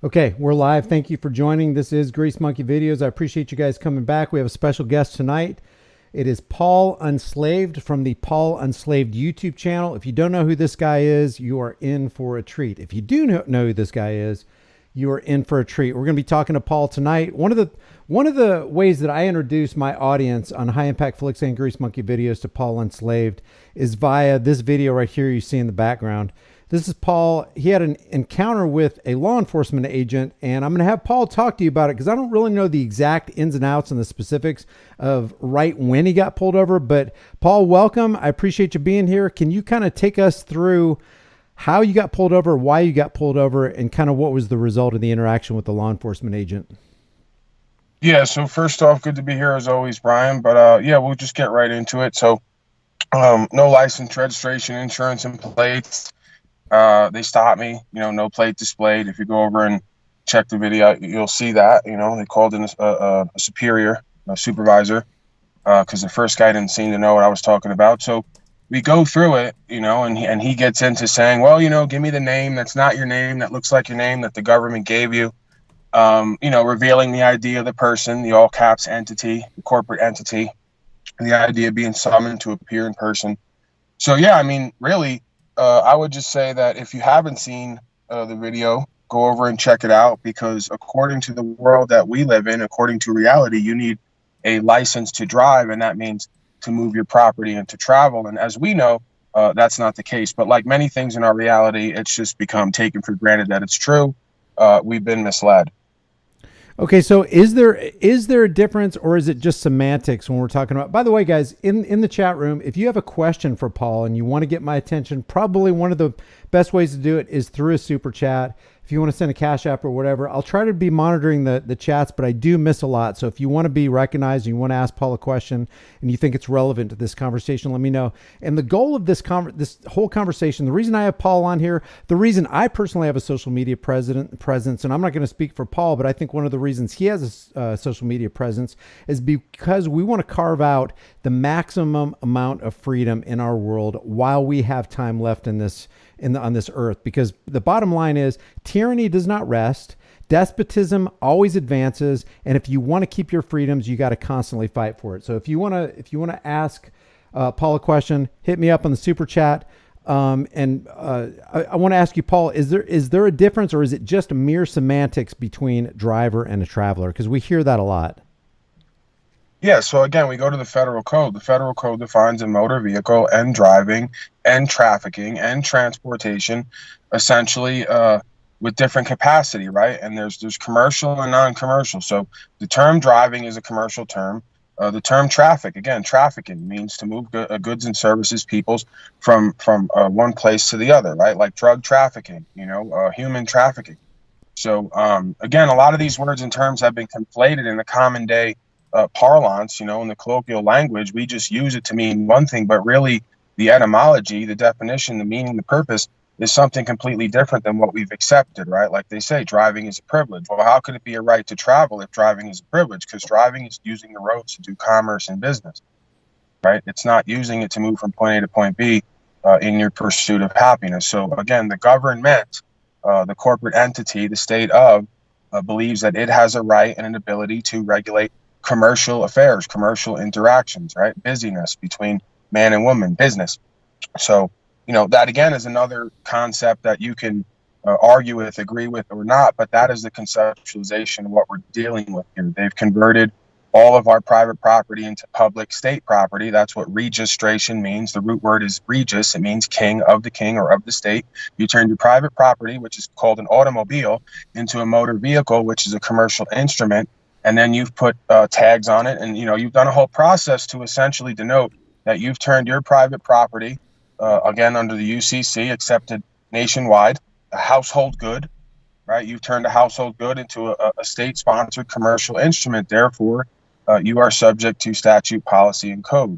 Okay, we're live. Thank you for joining. This is Grease Monkey Videos. I appreciate you guys coming back. We have a special guest tonight. It is Paul Unslaved from the Paul Unslaved YouTube channel. If you don't know who this guy is, you are in for a treat. If you do know who this guy is, you are in for a treat. We're going to be talking to Paul tonight. One of the ways that I introduce my audience on High Impact Flicks and Grease Monkey Videos to Paul Unslaved is via this video right here you see in the background. This is Paul. He had an encounter with a law enforcement agent, and I'm going to have Paul talk to you about it because I don't really know the exact ins and outs and the specifics of right when he got pulled over. But Paul, welcome. I appreciate you being here. Can you kind of take us through how you got pulled over, why you got pulled over, and kind of what was the result of the interaction with the law enforcement agent? Yeah, so first off, good to be here as always, Brian. But yeah, we'll just get right into it. So no license, registration, insurance, and plates. They stopped me, no plate displayed. If you go over and check the video, you'll see that, they called in a superior, a supervisor, because the first guy didn't seem to know what I was talking about. So we go through it, and he gets into saying, well, give me the name that's not your name, that looks like your name that the government gave you, revealing the ID of the person, the all caps entity, the corporate entity, the idea of being summoned to appear in person. So, yeah, I mean, really, I would just say that if you haven't seen the video, go over and check it out, because according to the world that we live in, according to reality, you need a license to drive, and that means to move your property and to travel. And as we know, that's not the case. But like many things in our reality, it's just become taken for granted that it's true. We've been misled. Okay, so is there a difference, or is it just semantics when we're talking about? By the way, guys, in the chat room, if you have a question for Paul and you want to get my attention, probably one of the best ways to do it is through a super chat. If you want to send a Cash App or whatever, I'll try to be monitoring the chats, but I do miss a lot. So if you want to be recognized and you want to ask Paul a question and you think it's relevant to this conversation, let me know. And the goal of this whole conversation, the reason I have Paul on here, the reason I personally have a social media presence, and I'm not going to speak for Paul, but I think one of the reasons he has a social media presence is because we want to carve out the maximum amount of freedom in our world while we have time left on this earth. Because the bottom line is tyranny does not rest. Despotism always advances. And if you want to keep your freedoms, you got to constantly fight for it. So if you want to ask Paul a question, hit me up on the super chat. I want to ask you, Paul, is there a difference, or is it just mere semantics between driver and a traveler? Because we hear that a lot. Yeah, so again, we go to the federal code. The federal code defines a motor vehicle and driving and trafficking and transportation, essentially with different capacity, right? And there's commercial and non-commercial. So the term driving is a commercial term. The term trafficking means to move goods and services, peoples from one place to the other, right? Like drug trafficking, human trafficking. So again, a lot of these words and terms have been conflated in the common day parlance, in the colloquial language. We just use it to mean one thing, but really the etymology, the definition, the meaning, the purpose is something completely different than what we've accepted, right? Like they say, driving is a privilege. Well, how could it be a right to travel if driving is a privilege? Because driving is using the roads to do commerce and business, right? It's not using it to move from point A to point B in your pursuit of happiness. So again, the government, the corporate entity, the state believes that it has a right and an ability to regulate commercial affairs, commercial interactions, right? Busyness between man and woman, business. So, that again is another concept that you can argue with, agree with, or not, but that is the conceptualization of what we're dealing with here. They've converted all of our private property into public state property. That's what registration means. The root word is regis. It means king, of the king, or of the state. You turn your private property, which is called an automobile, into a motor vehicle, which is a commercial instrument. And then you've put tags on it, and you've done a whole process to essentially denote that you've turned your private property, again under the UCC, accepted nationwide, a household good, right? You've turned a household good into a state-sponsored commercial instrument. Therefore, you are subject to statute, policy, and code.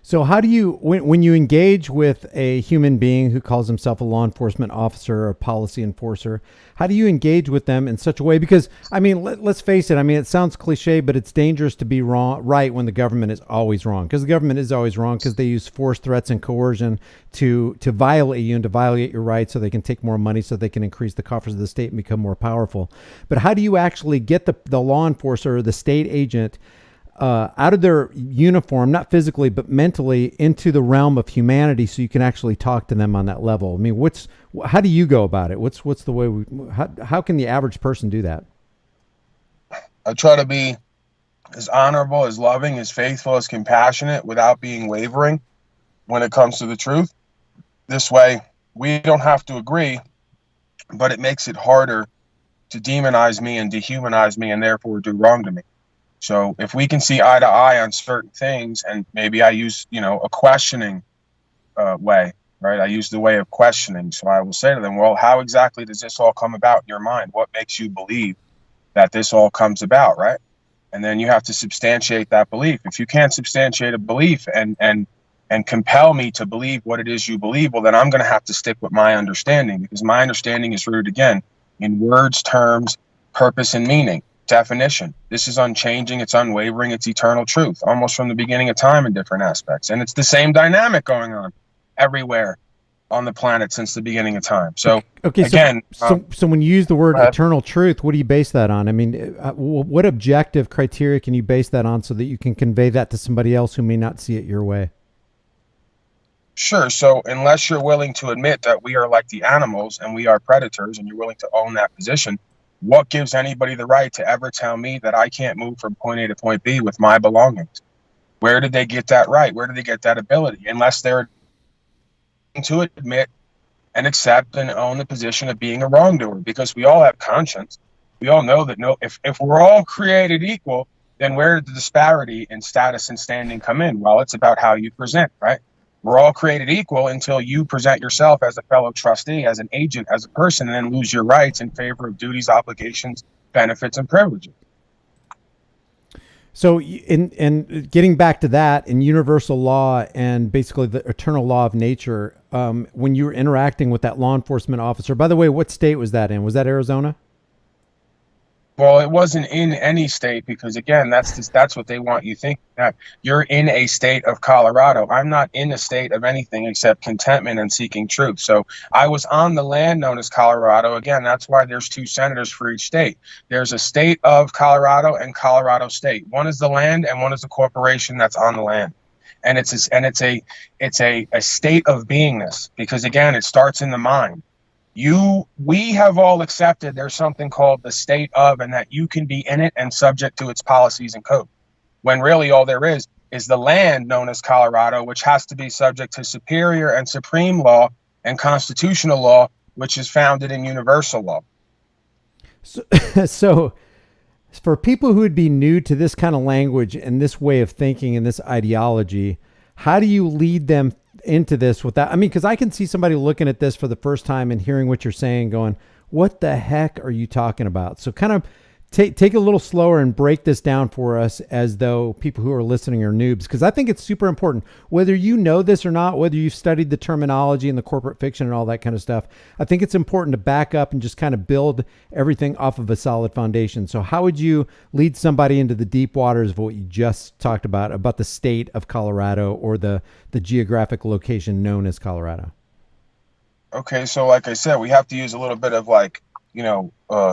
So how do you, when you engage with a human being who calls himself a law enforcement officer or a policy enforcer, how do you engage with them in such a way? Because I mean, let's face it. I mean, it sounds cliche, but it's dangerous to be right when the government is always wrong. Because the government is always wrong because they use force, threats, and coercion to violate you and to violate your rights, so they can take more money, so they can increase the coffers of the state and become more powerful. But how do you actually get the law enforcer or the state agent out of their uniform, not physically, but mentally, into the realm of humanity, so you can actually talk to them on that level? I mean, how do you go about it? What's the way how can the average person do that? I try to be as honorable, as loving, as faithful, as compassionate, without being wavering when it comes to the truth. This way, we don't have to agree, but it makes it harder to demonize me and dehumanize me and therefore do wrong to me. So if we can see eye to eye on certain things, and maybe I use, a questioning way, right? I use the way of questioning. So I will say to them, well, how exactly does this all come about in your mind? What makes you believe that this all comes about, right? And then you have to substantiate that belief. If you can't substantiate a belief and compel me to believe what it is you believe, well, then I'm going to have to stick with my understanding, because my understanding is rooted, again, in words, terms, purpose, and meaning. Definition. This is unchanging, it's unwavering, it's eternal truth, almost from the beginning of time in different aspects. And it's the same dynamic going on everywhere on the planet since the beginning of time. So, okay, again, so when you use the word eternal truth, what do you base that on? I mean, what objective criteria can you base that on, so that you can convey that to somebody else who may not see it your way? Sure. So unless you're willing to admit that we are like the animals and we are predators, and you're willing to own that position, what gives anybody the right to ever tell me that I can't move from point A to point B with my belongings? Where did they get that right? Where did they get that ability? Unless they're to admit and accept and own the position of being a wrongdoer, because we all have conscience. We all know that if we're all created equal, then where did the disparity in status and standing come in? Well, it's about how you present, right? We're all created equal until you present yourself as a fellow trustee, as an agent, as a person, and then lose your rights in favor of duties, obligations, benefits, and privileges. So in getting back to that, in universal law and basically the eternal law of nature, when you were interacting with that law enforcement officer, by the way, what state was that in? Was that Arizona? Well, it wasn't in any state, because again, that's what they want you think, that you're in a state of Colorado. I'm not in a state of anything except contentment and seeking truth. So I was on the land known as Colorado. Again, that's why there's two senators for each state. There's a state of Colorado and Colorado State. One is the land and one is the corporation that's on the land. And it's a state of beingness, because again, it starts in the mind. We have all accepted there's something called the state of, and that you can be in it and subject to its policies and code, when really all there is the land known as Colorado, which has to be subject to superior and supreme law and constitutional law, which is founded in universal law. So for people who would be new to this kind of language and this way of thinking and this ideology, how do you lead them into this without, I mean, because I can see somebody looking at this for the first time and hearing what you're saying going, what the heck are you talking about? So kind of take a little slower and break this down for us, as though people who are listening are noobs, because I think it's super important, whether you know this or not, whether you've studied the terminology and the corporate fiction and all that kind of stuff. I think it's important to back up and just kind of build everything off of a solid foundation. So how would you lead somebody into the deep waters of what you just talked about the state of Colorado, or the geographic location known as Colorado? Okay, so like I said, we have to use a little bit of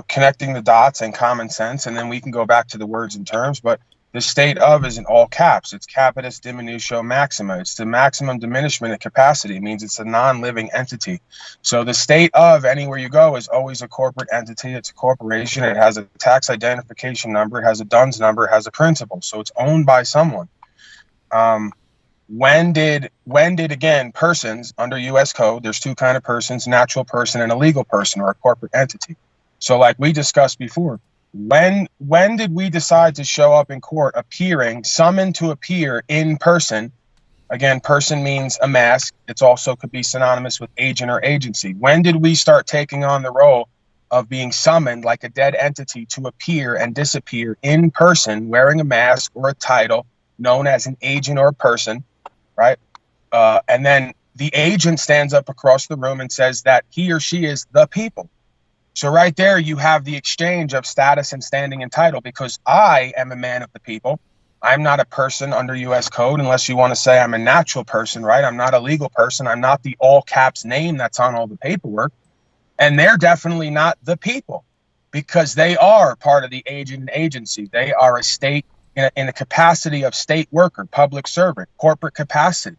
connecting the dots and common sense, and then we can go back to the words and terms. But the state of is in all caps. It's capitis diminutio maxima. It's the maximum diminishment of capacity. It means it's a non-living entity. So the state of, anywhere you go, is always a corporate entity. It's a corporation. It has a tax identification number. It has a DUNS number. It has a principal. So it's owned by someone. When did again, persons under U.S. code, there's two kind of persons, natural person and a legal person, or a corporate entity. So like we discussed before, when did we decide to show up in court, appearing, summoned to appear in person? Again, person means a mask. It's also could be synonymous with agent or agency. When did we start taking on the role of being summoned like a dead entity to appear and disappear in person, wearing a mask or a title known as an agent or a person? right? And then the agent stands up across the room and says that he or she is the people. So right there, you have the exchange of status and standing and title, because I am a man of the people. I'm not a person under U.S. code, unless you want to say I'm a natural person, right? I'm not a legal person. I'm not the all caps name that's on all the paperwork. And they're definitely not the people, because they are part of the agent and agency. They are a state in a capacity of state worker, public servant, corporate capacity,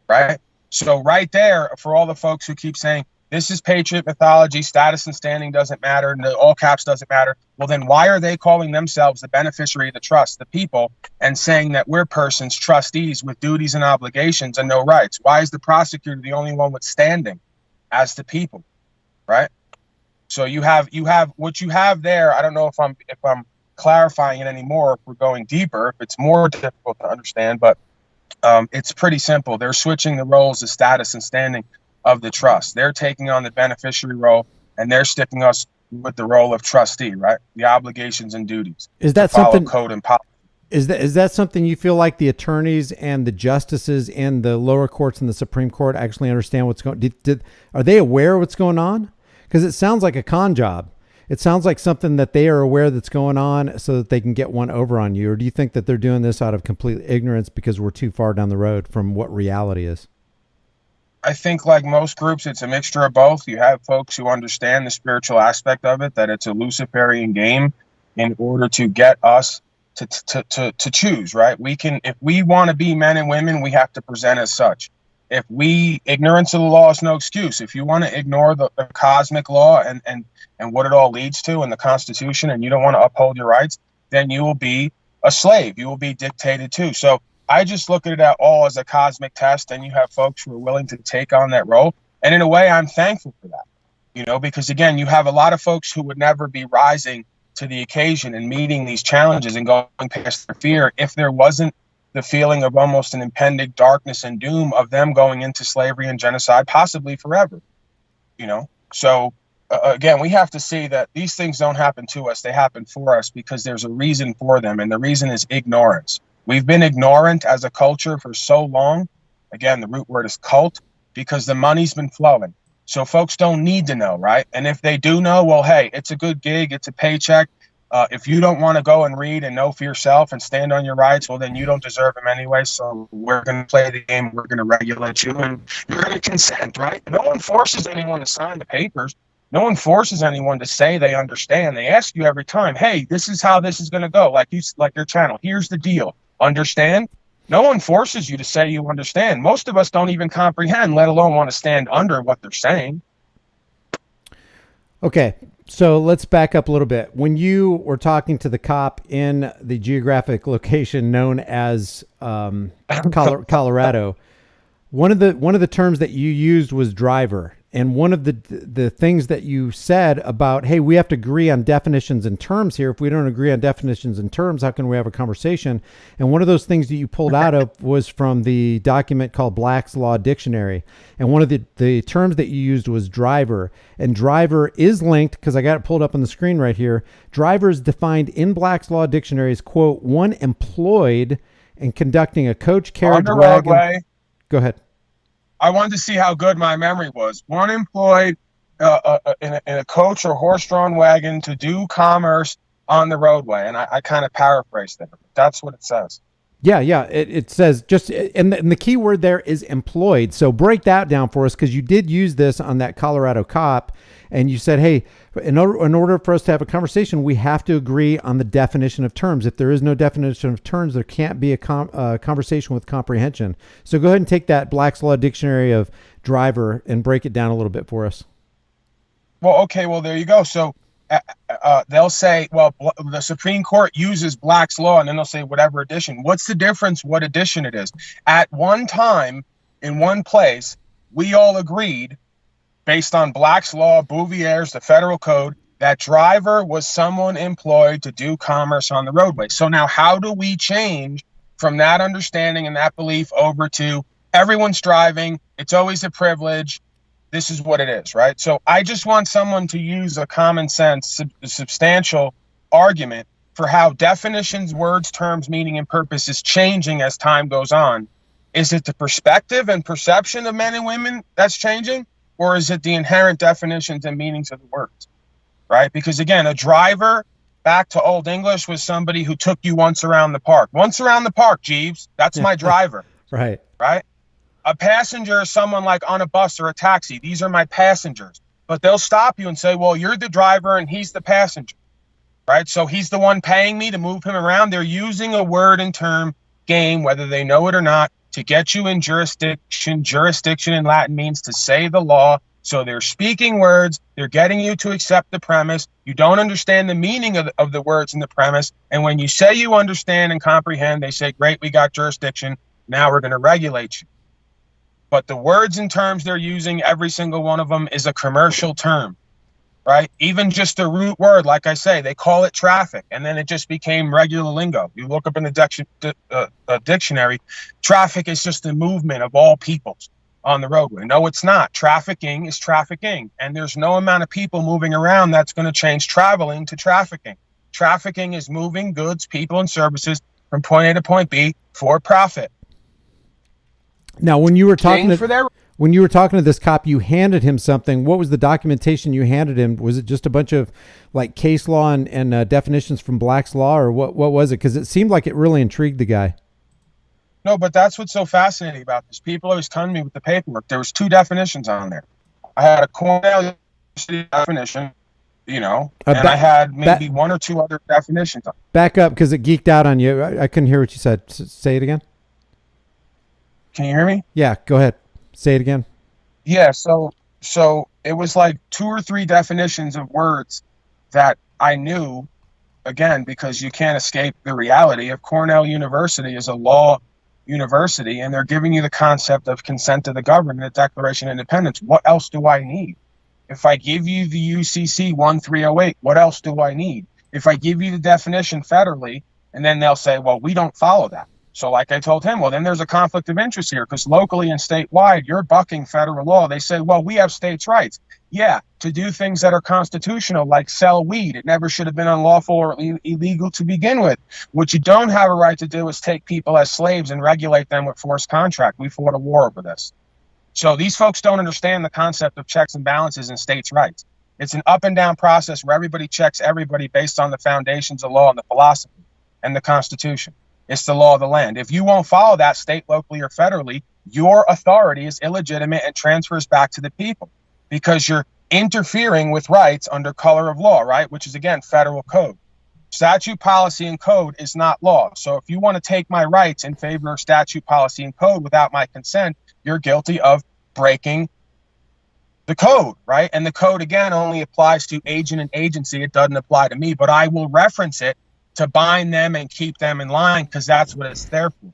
right? So right there, for all the folks who keep saying, this is patriot mythology, status and standing doesn't matter, and the all caps doesn't matter. Well, then why are they calling themselves the beneficiary of the trust, the people, and saying that we're persons, trustees with duties and obligations and no rights? Why is the prosecutor the only one with standing as the people, right? So you have what you have there. I don't know if I'm clarifying it anymore, if we're going deeper, if it's more difficult to understand, but it's pretty simple. They're switching the roles of status and standing of the trust. They're taking on the beneficiary role, and they're sticking us with the role of trustee, right? The obligations and duties. Is that follow something? Code and policy. Is that something you feel like the attorneys and the justices in the lower courts and the Supreme Court actually understand what's going? Are they aware of what's going on? Because it sounds like a con job. It sounds like something that they are aware that's going on so that they can get one over on you. Or do you think that they're doing this out of complete ignorance because we're too far down the road from what reality is? I think, like most groups, it's a mixture of both. You have folks who understand the spiritual aspect of it, that it's a Luciferian game in order to get us to choose, right? We can, if we want to be men and women, we have to present as such. If ignorance of the law is no excuse. If you want to ignore the cosmic law and what it all leads to in the Constitution, and you don't want to uphold your rights, then you will be a slave. You will be dictated to. So I just look at it all as a cosmic test, and you have folks who are willing to take on that role. And in a way, I'm thankful for that, because again, you have a lot of folks who would never be rising to the occasion and meeting these challenges and going past their fear if there wasn't the feeling of almost an impending darkness and doom of them going into slavery and genocide, possibly forever, So again, we have to see that these things don't happen to us. They happen for us because there's a reason for them. And the reason is ignorance. We've been ignorant as a culture for so long. Again, the root word is cult, because the money's been flowing. So folks don't need to know, right? And if they do know, well, hey, it's a good gig, it's a paycheck. If you don't want to go and read and know for yourself and stand on your rights, well, then you don't deserve them anyway. So we're going to play the game. We're going to regulate you, and you're going to consent, right? No one forces anyone to sign the papers. No one forces anyone to say they understand. They ask you every time, hey, this is how this is going to go. Like your channel. Here's the deal. Understand? No one forces you to say you understand. Most of us don't even comprehend, let alone want to stand under what they're saying. Okay, so let's back up a little bit. When you were talking to the cop in the geographic location known as Colorado, one of the terms that you used was driver. And one of the things that you said about, hey, we have to agree on definitions and terms here. If we don't agree on definitions and terms, how can we have a conversation? And one of those things that you pulled out of was from the document called Black's Law Dictionary. And one of the terms that you used was driver. And driver is linked, because I got it pulled up on the screen right here. Driver is defined in Black's Law Dictionary as, quote, one employed in conducting a coach, carriage, wagon. Go ahead. I wanted to see how good my memory was. One employed in a coach or horse-drawn wagon to do commerce on the roadway. And I kind of paraphrased that. That's what it says. Yeah. It says just, and the key word there is employed. So break that down for us, because you did use this on that Colorado cop. And you said, hey, in order for us to have a conversation, we have to agree on the definition of terms. If there is no definition of terms, there can't be a conversation with comprehension. So go ahead and take that Black's Law Dictionary of driver and break it down a little bit for us. Well, okay, well, there you go. So they'll say, well, the Supreme Court uses Black's Law, and then they'll say whatever edition. What's the difference what edition it is? At one time, in one place, we all agreed, based on Black's Law, Bouvier's, the federal code, that driver was someone employed to do commerce on the roadway. So now how do we change from that understanding and that belief over to everyone's driving, it's always a privilege, this is what it is, right? So I just want someone to use a common sense, substantial argument for how definitions, words, terms, meaning, and purpose is changing as time goes on. Is it the perspective and perception of men and women that's changing? Or is it the inherent definitions and meanings of the words, right? Because again, a driver, back to Old English, was somebody who took you once around the park. Once around the park, Jeeves, that's my driver. Right. Right? A passenger is someone like on a bus or a taxi. These are my passengers. But they'll stop you and say, well, you're the driver and he's the passenger, right? So he's the one paying me to move him around. They're using a word and term game, whether they know it or not, to get you in jurisdiction. Jurisdiction in Latin means to say the law. So they're speaking words. They're getting you to accept the premise. You don't understand the meaning of the words in the premise. And when you say you understand and comprehend, they say, great, we got jurisdiction. Now we're going to regulate you. But the words and terms they're using, every single one of them is a commercial term, right? Even just the root word, like I say, they call it traffic, and then it just became regular lingo. You look up in the dictionary, traffic is just the movement of all peoples on the roadway. No, it's not. Trafficking is trafficking, and there's no amount of people moving around that's going to change traveling to trafficking. Trafficking is moving goods, people, and services from point A to point B for profit. Now, when you were talking to this cop, you handed him something. What was the documentation you handed him? Was it just a bunch of like case law and definitions from Black's Law, or what was it? Because it seemed like it really intrigued the guy. No, but that's what's so fascinating about this. People always come to me with the paperwork. There was 2 definitions on there. I had a Cornell University definition, and I had maybe 1 or 2 other definitions. Back up, because it geeked out on you. I couldn't hear what you said. Say it again. Can you hear me? Yeah, go ahead. Say it again. Yeah, so it was like 2 or 3 definitions of words that I knew, again, because you can't escape the reality of Cornell University is a law university, and they're giving you the concept of consent to the government, the Declaration of Independence. What else do I need? If I give you the UCC 1308, what else do I need? If I give you the definition federally, and then they'll say, well, we don't follow that. So like I told him, well, then there's a conflict of interest here, because locally and statewide, you're bucking federal law. They say, well, we have states' rights. Yeah, to do things that are constitutional, like sell weed. It never should have been unlawful or illegal to begin with. What you don't have a right to do is take people as slaves and regulate them with forced contract. We fought a war over this. So these folks don't understand the concept of checks and balances and states' rights. It's an up and down process where everybody checks everybody based on the foundations of law and the philosophy and the Constitution. It's the law of the land. If you won't follow that state, locally, or federally, your authority is illegitimate and transfers back to the people, because you're interfering with rights under color of law, right? Which is, again, federal code. Statute, policy, and code is not law. So if you want to take my rights in favor of statute, policy, and code without my consent, you're guilty of breaking the code, right? And the code, again, only applies to agent and agency. It doesn't apply to me, but I will reference it to bind them and keep them in line, because that's what it's there for.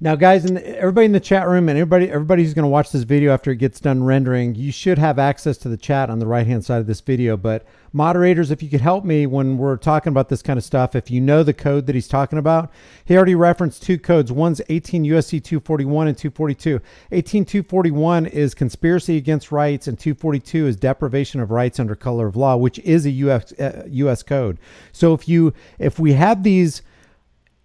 Now, guys, and everybody in the chat room and everybody who's going to watch this video after it gets done rendering, you should have access to the chat on the right-hand side of this video. But moderators, if you could help me when we're talking about this kind of stuff, if you know the code that he's talking about, he already referenced 2 codes. One's 18 U.S.C. 241 and 242. 18241 is conspiracy against rights, and 242 is deprivation of rights under color of law, which is a U.S. code. So if we have these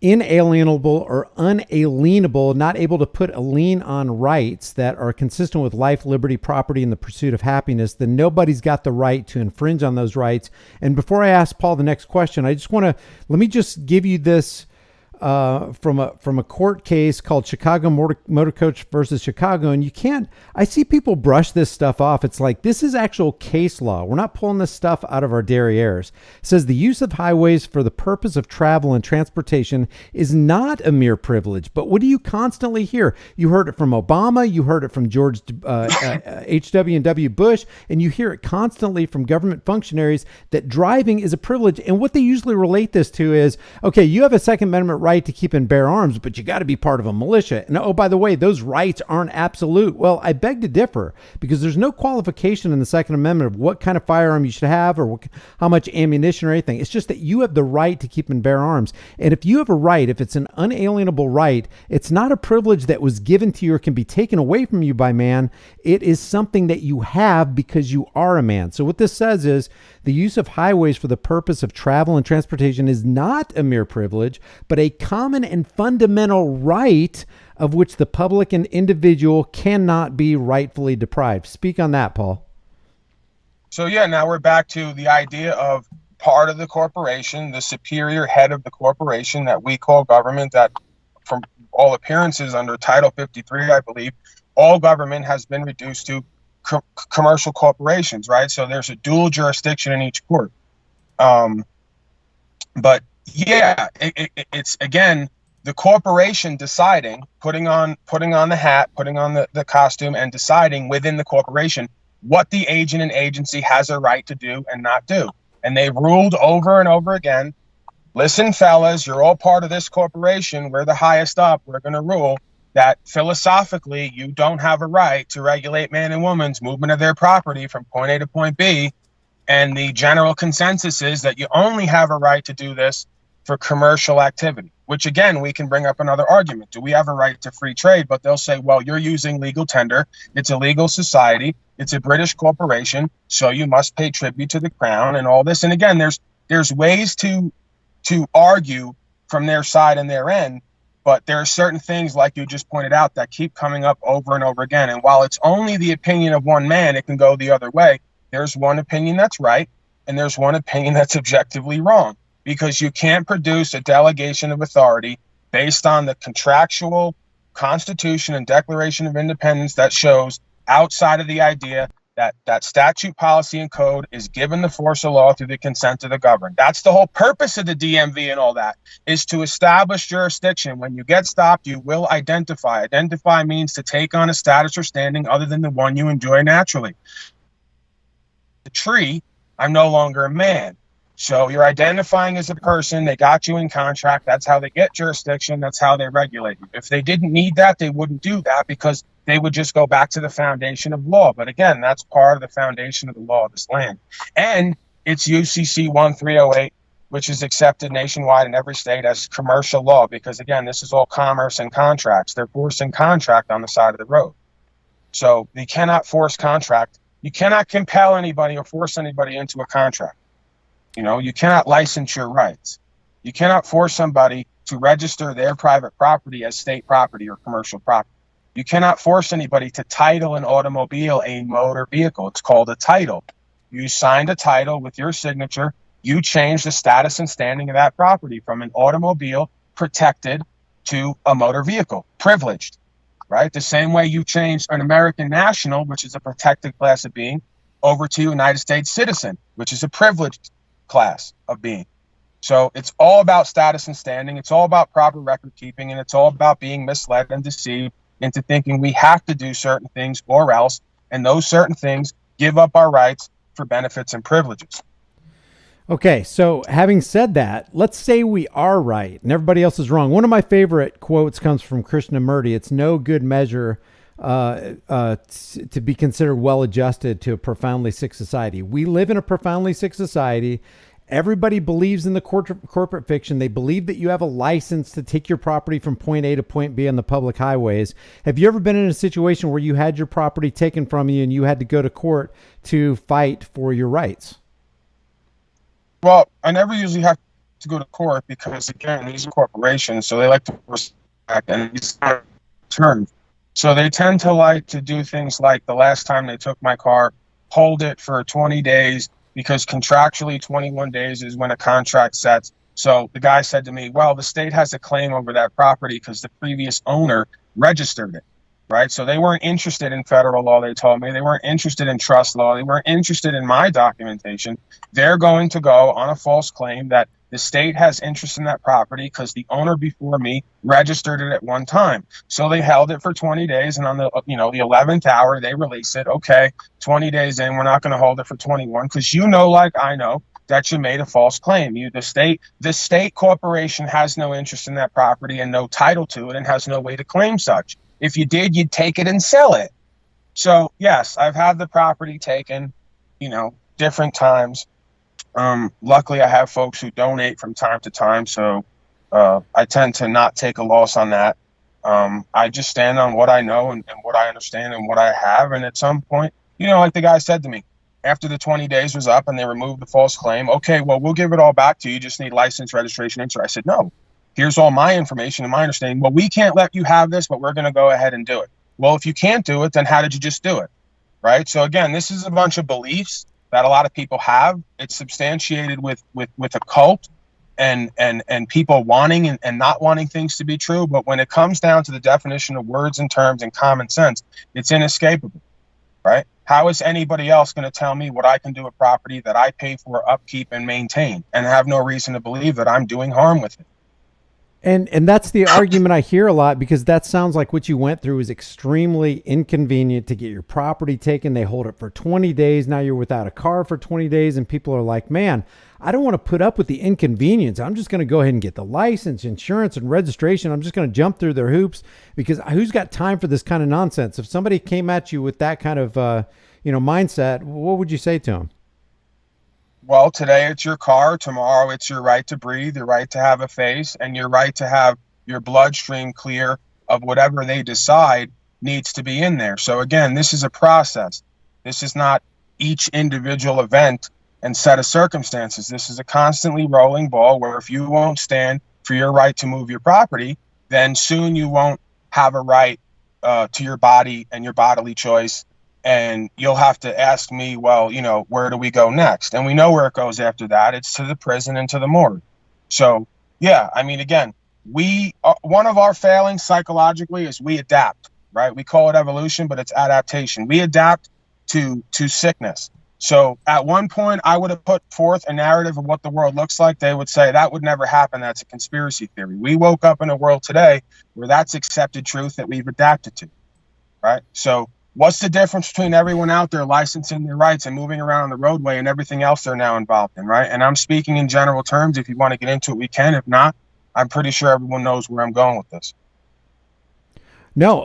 inalienable or unalienable, not able to put a lien on rights that are consistent with life, liberty, property, and the pursuit of happiness, then nobody's got the right to infringe on those rights. And before I ask Paul the next question, I just want to, let me just give you this from a court case called Chicago Motor Coach versus Chicago. And I see people brush this stuff off. It's like, this is actual case law. We're not pulling this stuff out of our derrieres. It says the use of highways for the purpose of travel and transportation is not a mere privilege. But what do you constantly hear? You heard it from Obama. You heard it from George H.W. and W. Bush. And you hear it constantly from government functionaries that driving is a privilege. And what they usually relate this to is, okay, you have a Second Amendment right to keep and bear arms, but you got to be part of a militia. And oh, by the way, those rights aren't absolute. Well, I beg to differ, because there's no qualification in the Second Amendment of what kind of firearm you should have or how much ammunition or anything. It's just that you have the right to keep and bear arms. And if you have a right, if it's an unalienable right, it's not a privilege that was given to you or can be taken away from you by man. It is something that you have because you are a man. So what this says is the use of highways for the purpose of travel and transportation is not a mere privilege, but a common and fundamental right of which the public and individual cannot be rightfully deprived. Speak on that, Paul. So yeah, now we're back to the idea of part of the corporation, the superior head of the corporation that we call government, that from all appearances under Title 53, I believe, all government has been reduced to commercial corporations, right? So there's a dual jurisdiction in each court. But yeah, it's again, the corporation deciding, putting on the hat, putting on the costume, and deciding within the corporation what the agent and agency has a right to do and not do. And they've ruled over and over again, listen, fellas, you're all part of this corporation. We're the highest up. We're going to rule that philosophically, you don't have a right to regulate man and woman's movement of their property from point A to point B. And the general consensus is that you only have a right to do this for commercial activity, which again, we can bring up another argument. Do we have a right to free trade? But they'll say, well, you're using legal tender. It's a legal society. It's a British corporation. So you must pay tribute to the crown and all this. And again, there's ways to argue from their side and their end, but there are certain things, like you just pointed out, that keep coming up over and over again. And while it's only the opinion of one man, it can go the other way. There's one opinion that's right, and there's one opinion that's objectively wrong, because you can't produce a delegation of authority based on the contractual Constitution and Declaration of Independence that shows, outside of the idea that statute, policy, and code is given the force of law through the consent of the governed. That's the whole purpose of the DMV and all that, is to establish jurisdiction. When you get stopped, you will identify. Identify means to take on a status or standing other than the one you enjoy naturally. The tree, I'm no longer a man. So you're identifying as a person. They got you in contract. That's how they get jurisdiction. That's how they regulate you. If they didn't need that, they wouldn't do that, because they would just go back to the foundation of law. But again, that's part of the foundation of the law of this land. And it's UCC 1308, which is accepted nationwide in every state as commercial law, because again, this is all commerce and contracts. They're forcing contract on the side of the road. So they cannot force contract. You cannot compel anybody or force anybody into a contract. You know, you cannot license your rights. You cannot force somebody to register their private property as state property or commercial property. You cannot force anybody to title an automobile a motor vehicle. It's called a title. You signed a title with your signature. You change the status and standing of that property from an automobile protected to a motor vehicle, privileged, right? The same way you change an American national, which is a protected class of being, over to United States citizen, which is a privileged class of being. So it's all about status and standing. It's all about proper record keeping, and it's all about being misled and deceived into thinking we have to do certain things or else, and those certain things give up our rights for benefits and privileges. Okay, so having said that, let's say we are right and everybody else is wrong. One of my favorite quotes comes from Krishnamurti. It's no good measure to be considered well-adjusted to a profoundly sick society. We live in a profoundly sick society. Everybody believes in the corporate fiction. They believe that you have a license to take your property from point A to point B on the public highways. Have you ever been in a situation where you had your property taken from you and you had to go to court to fight for your rights? Well, I never usually have to go to court because, again, these are corporations, so they like to respect and these terms. So they tend to like to do things like the last time they took my car, hold it for 20 days, because contractually 21 days is when a contract sets. So the guy said to me, well, the state has a claim over that property because the previous owner registered it, right? So they weren't interested in federal law, they told me. They weren't interested in trust law. They weren't interested in my documentation. They're going to go on a false claim that the state has interest in that property because the owner before me registered it at one time. So they held it for 20 days, and on the the 11th hour, they release it. Okay, 20 days in, we're not going to hold it for 21 because like I know, that you made a false claim. The state corporation has no interest in that property and no title to it and has no way to claim such. If you did, you'd take it and sell it. So yes, I've had the property taken, different times. Luckily, I have folks who donate from time to time, so I tend to not take a loss on that. I just stand on what I know and what I understand and what I have. And at some point, like the guy said to me, after the 20 days was up and they removed the false claim, okay, well, we'll give it all back to you. You just need license, registration, insurance. I said, no, Here's all my information and my understanding. Well, we can't let you have this, but we're going to go ahead and do it. Well, if you can't do it, then how did you just do it? Right? So again, this is a bunch of beliefs that a lot of people have. It's substantiated with a cult and people wanting and not wanting things to be true. But when it comes down to the definition of words and terms and common sense, it's inescapable, right? How is anybody else going to tell me what I can do with property that I pay for, upkeep, and maintain, and have no reason to believe that I'm doing harm with it? And that's the argument I hear a lot, because that sounds like what you went through is extremely inconvenient to get your property taken. They hold it for 20 days. Now you're without a car for 20 days. And people are like, man, I don't want to put up with the inconvenience. I'm just going to go ahead and get the license, insurance, and registration. I'm just going to jump through their hoops, because who's got time for this kind of nonsense? If somebody came at you with that kind of, mindset, what would you say to them? Well, today it's your car. Tomorrow it's your right to breathe, your right to have a face, and your right to have your bloodstream clear of whatever they decide needs to be in there. So again, this is a process. This is not each individual event and set of circumstances. This is a constantly rolling ball where if you won't stand for your right to move your property, then soon you won't have a right to your body and your bodily choice. And you'll have to ask me, well, where do we go next? And we know where it goes after that. It's to the prison and to the morgue. So, yeah, I mean, again, one of our failings psychologically is we adapt, right? We call it evolution, but it's adaptation. We adapt to sickness. So at one point, I would have put forth a narrative of what the world looks like. They would say that would never happen. That's a conspiracy theory. We woke up in a world today where that's accepted truth that we've adapted to, right? So what's the difference between everyone out there licensing their rights and moving around on the roadway and everything else they're now involved in, right? And I'm speaking in general terms. If you want to get into it, we can. If not, I'm pretty sure everyone knows where I'm going with this. No,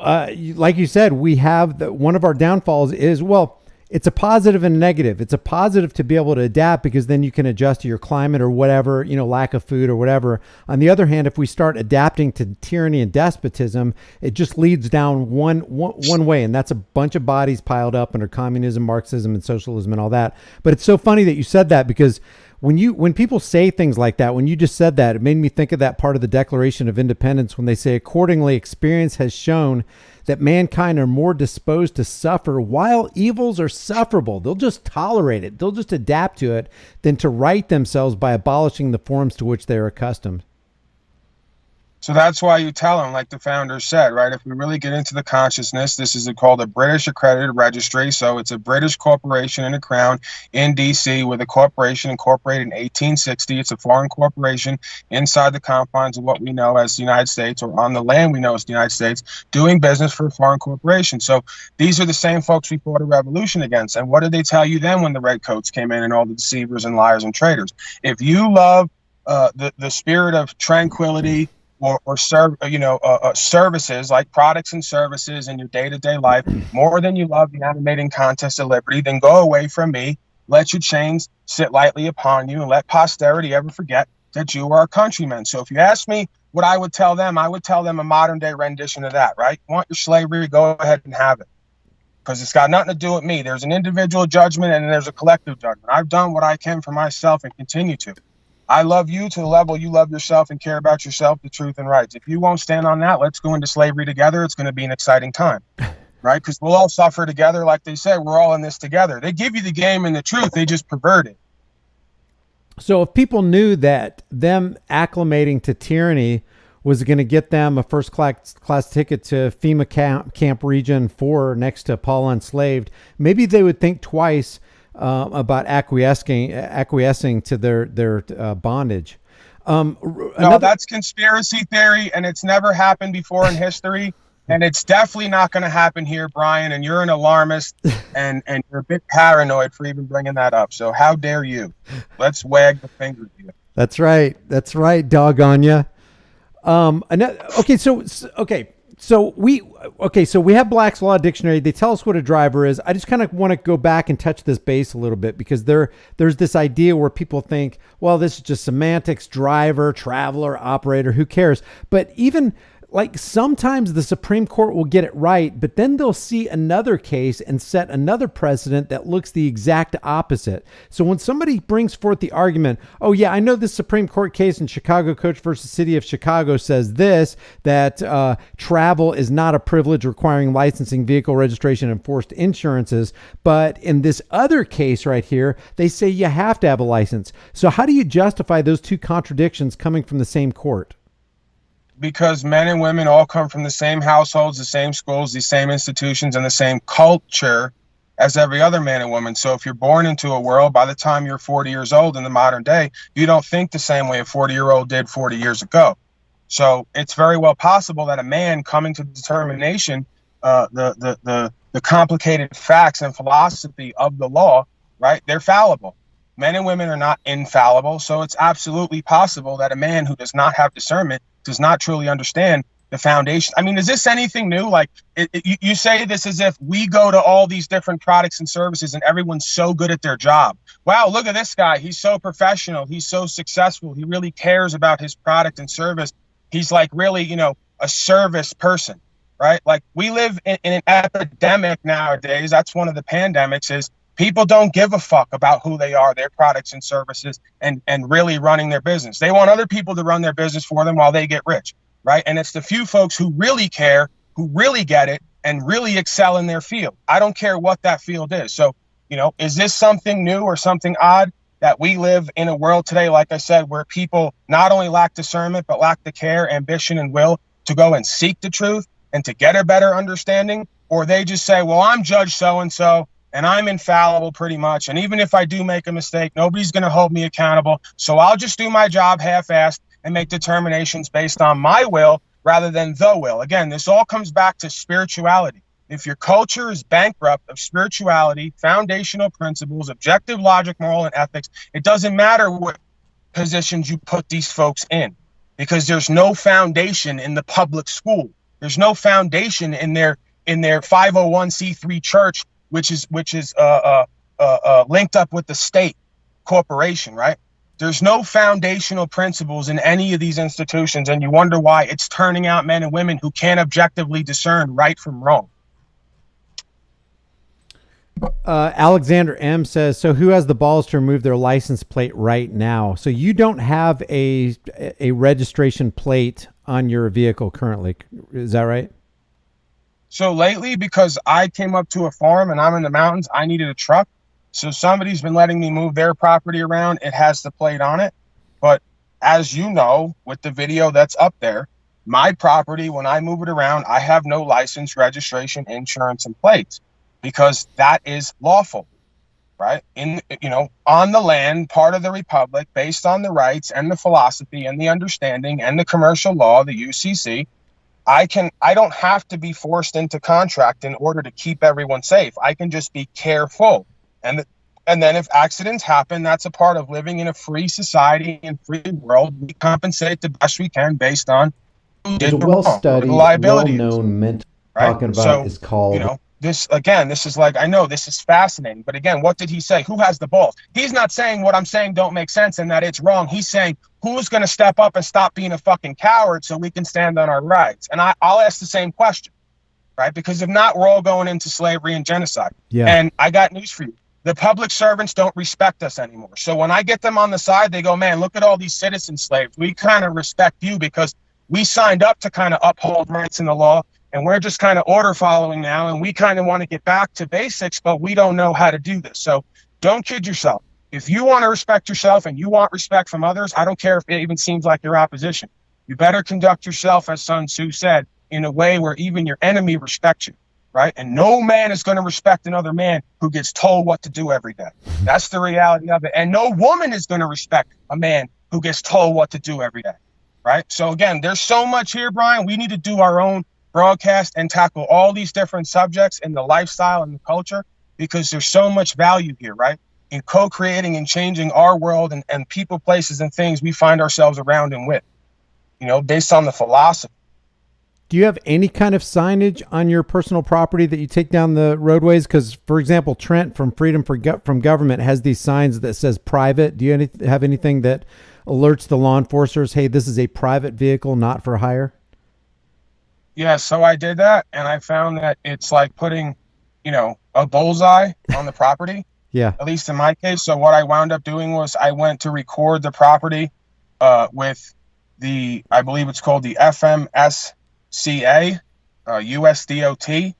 like you said, we have one of our downfalls is, well, it's a positive and negative. It's a positive to be able to adapt, because then you can adjust to your climate or whatever, lack of food or whatever. On the other hand, if we start adapting to tyranny and despotism, it just leads down one way, and that's a bunch of bodies piled up under communism, Marxism, and socialism and all that. But it's so funny that you said that, because when people say things like that, when you just said that, it made me think of that part of the Declaration of Independence when they say, accordingly, experience has shown that mankind are more disposed to suffer while evils are sufferable. They'll just tolerate it. They'll just adapt to it than to right themselves by abolishing the forms to which they are accustomed. So that's why you tell them, like the founder said, right? If we really get into the consciousness, this is called a British accredited registry. So it's a British corporation and a crown in DC, with a corporation incorporated in 1860. It's a foreign corporation inside the confines of what we know as the United States, or on the land we know as the United States, doing business for a foreign corporation. So these are the same folks we fought a revolution against. And what did they tell you then when the redcoats came in and all the deceivers and liars and traitors? If you love the spirit of tranquility, or services like products and services in your day-to-day life more than you love the animating contest of liberty, then go away from me, let your chains sit lightly upon you, and let posterity ever forget that you are a countryman. So if you ask me what I would tell them a modern-day rendition of that, right? You want your slavery, go ahead and have it, because it's got nothing to do with me. There's an individual judgment and there's a collective judgment. I've done what I can for myself and continue to. I love you to the level you love yourself and care about yourself, the truth and rights. If you won't stand on that, let's go into slavery together. It's going to be an exciting time, right? Because we'll all suffer together. Like they said, we're all in this together. They give you the game and the truth. They just pervert it. So if people knew that them acclimating to tyranny was going to get them a first class ticket to FEMA camp region 4 next to Paul Unslaved, maybe they would think twice about acquiescing to their bondage. No, that's conspiracy theory, and it's never happened before in history, and it's definitely not going to happen here, Brian. And you're an alarmist, and you're a bit paranoid for even bringing that up. So how dare you? Let's wag the finger at you. That's right. That's right. Doggone ya. So we have Black's Law Dictionary. They tell us what a driver is. I just kind of want to go back and touch this base a little bit, because there's this idea where people think, well, this is just semantics, driver, traveler, operator, who cares? But even like sometimes the Supreme Court will get it right, but then they'll see another case and set another precedent that looks the exact opposite. So when somebody brings forth the argument, oh yeah, I know this Supreme Court case in Chicago Coach versus City of Chicago says this, that travel is not a privilege requiring licensing, vehicle registration, and forced insurances. But in this other case right here, they say you have to have a license. So how do you justify those two contradictions coming from the same court? Because men and women all come from the same households, the same schools, the same institutions, and the same culture as every other man and woman. So if you're born into a world, by the time you're 40 years old in the modern day, you don't think the same way a 40-year-old did 40 years ago. So it's very well possible that a man coming to determination, the complicated facts and philosophy of the law, right, they're fallible. Men and women are not infallible. So it's absolutely possible that a man who does not have discernment does not truly understand the foundation. I mean, is this anything new? Like you say this as if we go to all these different products and services and everyone's so good at their job. Wow, look at this guy. He's so professional. He's so successful. He really cares about his product and service. He's like really, a service person, right? Like we live in an epidemic nowadays. That's one of the pandemics is people don't give a fuck about who they are, their products and services, and really running their business. They want other people to run their business for them while they get rich, right? And it's the few folks who really care, who really get it, and really excel in their field. I don't care what that field is. So, is this something new or something odd that we live in a world today, like I said, where people not only lack discernment, but lack the care, ambition, and will to go and seek the truth and to get a better understanding? Or they just say, well, I'm Judge so-and-so, and I'm infallible pretty much. And even if I do make a mistake, nobody's going to hold me accountable. So I'll just do my job half-assed and make determinations based on my will rather than the will. Again, this all comes back to spirituality. If your culture is bankrupt of spirituality, foundational principles, objective logic, moral, and ethics, it doesn't matter what positions you put these folks in, because there's no foundation in the public school. There's no foundation in their 501c3 church, which is linked up with the state corporation, right? There's no foundational principles in any of these institutions, and you wonder why it's turning out men and women who can't objectively discern right from wrong. Alexander M says, so who has the balls to remove their license plate right now? So you don't have a registration plate on your vehicle currently. Is that right? So lately, because I came up to a farm and I'm in the mountains, I needed a truck. So somebody's been letting me move their property around. It has the plate on it. But as you know, with the video that's up there, my property, when I move it around, I have no license, registration, insurance, and plates, because that is lawful, right? On the land, part of the republic, based on the rights and the philosophy and the understanding and the commercial law, the UCC, I don't have to be forced into contract in order to keep everyone safe. I can just be careful. And then if accidents happen, that's a part of living in a free society and free world. We compensate the best we can based on who did the well-studied, well-known mental talking about is called... This is like, I know this is fascinating, but again, what did he say? Who has the balls? He's not saying what I'm saying don't make sense and that it's wrong. He's saying who's going to step up and stop being a fucking coward so we can stand on our rights. And I'll ask the same question, right? Because if not, we're all going into slavery and genocide. Yeah. And I got news for you. The public servants don't respect us anymore. So when I get them on the side, they go, man, look at all these citizen slaves. We kind of respect you because we signed up to kind of uphold rights in the law. And we're just kind of order following now, and we kind of want to get back to basics, but we don't know how to do this. So don't kid yourself. If you want to respect yourself and you want respect from others, I don't care if it even seems like your opposition. You better conduct yourself, as Sun Tzu said, in a way where even your enemy respects you, right? And no man is going to respect another man who gets told what to do every day. That's the reality of it. And no woman is going to respect a man who gets told what to do every day, right? So again, there's so much here, Brian. We need to do our own broadcast and tackle all these different subjects in the lifestyle and the culture, because there's so much value here, right? In co-creating and changing our world and people, places, and things we find ourselves around and with, based on the philosophy. Do you have any kind of signage on your personal property that you take down the roadways? Because, for example, Trent from Freedom from Government has these signs that says private. Do you have anything that alerts the law enforcers, hey, this is a private vehicle, not for hire? Yeah, so I did that, and I found that it's like putting, a bullseye on the property, Yeah. at least in my case. So what I wound up doing was I went to record the property with I believe it's called the FMSCA, USDOT.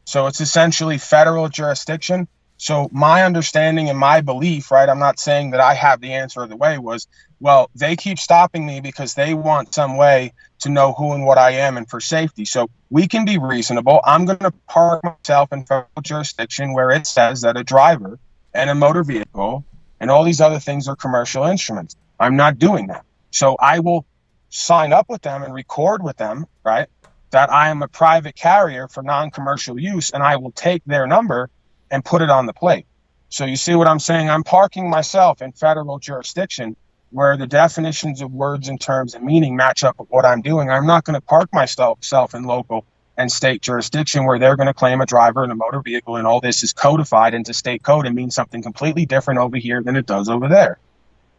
So it's essentially federal jurisdiction. So my understanding and my belief, right, I'm not saying that I have the answer of the way, was, well, they keep stopping me because they want some way to know who and what I am and for safety. So we can be reasonable. I'm going to park myself in federal jurisdiction where it says that a driver and a motor vehicle and all these other things are commercial instruments. I'm not doing that. So I will sign up with them and record with them, right, that I am a private carrier for non-commercial use, and I will take their number and put it on the plate. So you see what I'm saying? I'm parking myself in federal jurisdiction where the definitions of words and terms and meaning match up with what I'm doing. I'm not going to park myself in local and state jurisdiction where they're going to claim a driver and a motor vehicle, and all this is codified into state code and means something completely different over here than it does over there.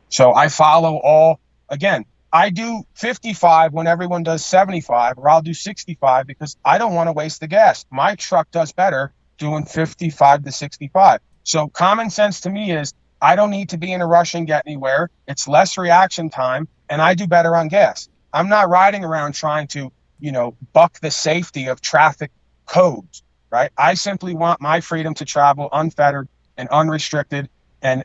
So I follow again, I do 55 when everyone does 75, or I'll do 65 because I don't want to waste the gas. My truck does better doing 55 to 65. So common sense to me is I don't need to be in a rush and get anywhere. It's less reaction time, and I do better on gas. I'm not riding around trying to, buck the safety of traffic codes, right? I simply want my freedom to travel unfettered and unrestricted and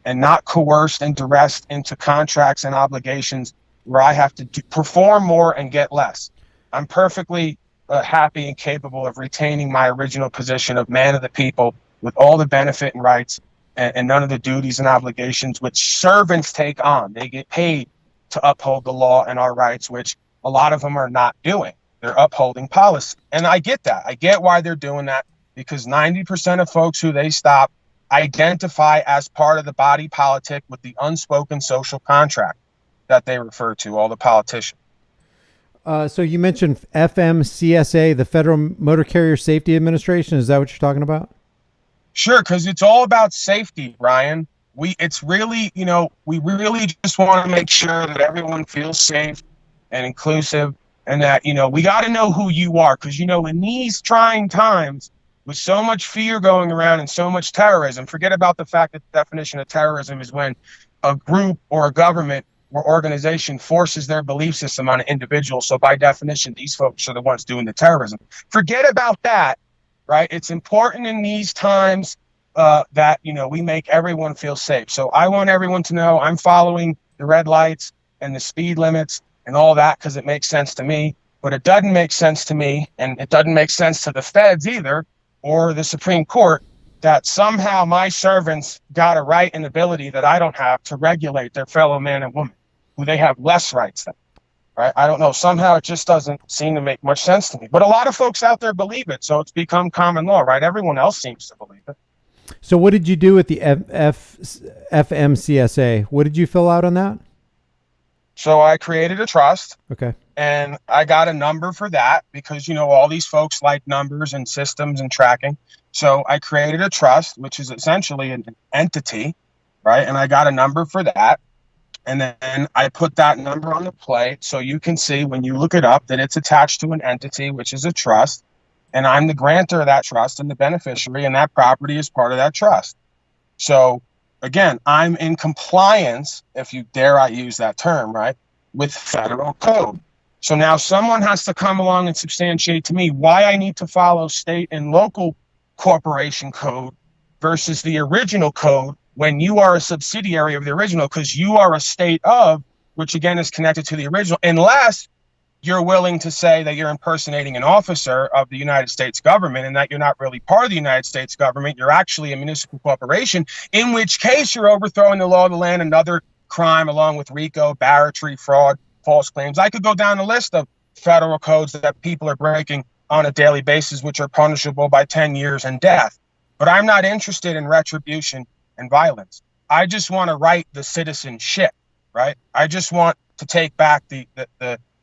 not coerced and duressed into contracts and obligations where I have to perform more and get less. I'm perfectly happy and capable of retaining my original position of man of the people with all the benefit and rights and none of the duties and obligations which servants take on. They get paid to uphold the law and our rights, which a lot of them are not doing. They're upholding policy. And I get that. I get why they're doing that, because 90% of folks who they stop identify as part of the body politic with the unspoken social contract that they refer to, all the politicians. So you mentioned FMCSA, the Federal Motor Carrier Safety Administration. Is that what you're talking about? Sure, because it's all about safety, Brian. It's really, we really just want to make sure that everyone feels safe and inclusive, and that, we got to know who you are, because, in these trying times, with so much fear going around and so much terrorism, forget about the fact that the definition of terrorism is when a group or a government or organization forces their belief system on an individual. So by definition, these folks are the ones doing the terrorism. Forget about that, right? It's important in these times that, we make everyone feel safe. So I want everyone to know I'm following the red lights and the speed limits and all that because it makes sense to me. But it doesn't make sense to me, and it doesn't make sense to the feds either, or the Supreme Court, that somehow my servants got a right and ability that I don't have to regulate their fellow man and woman, who they have less rights than. Right? I don't know. Somehow it just doesn't seem to make much sense to me. But a lot of folks out there believe it, so it's become common law, right? Everyone else seems to believe it. So what did you do with the FMCSA? What did you fill out on that? So I created a trust. Okay. And I got a number for that because, all these folks like numbers and systems and tracking. So I created a trust, which is essentially an entity, right? And I got a number for that. And then I put that number on the plate so you can see when you look it up that it's attached to an entity, which is a trust. And I'm the grantor of that trust and the beneficiary, and that property is part of that trust. So again, I'm in compliance, if you dare I use that term, right, with federal code. So now someone has to come along and substantiate to me why I need to follow state and local corporation code versus the original code when you are a subsidiary of the original, because you are a state of, which again is connected to the original, unless you're willing to say that you're impersonating an officer of the United States government and that you're not really part of the United States government. You're actually a municipal corporation, in which case you're overthrowing the law of the land, another crime along with RICO, barratry, fraud, false claims. I could go down a list of federal codes that people are breaking on a daily basis, which are punishable by 10 years and death. But I'm not interested in retribution and violence. I just want to right the citizenship, right? I just want to take back the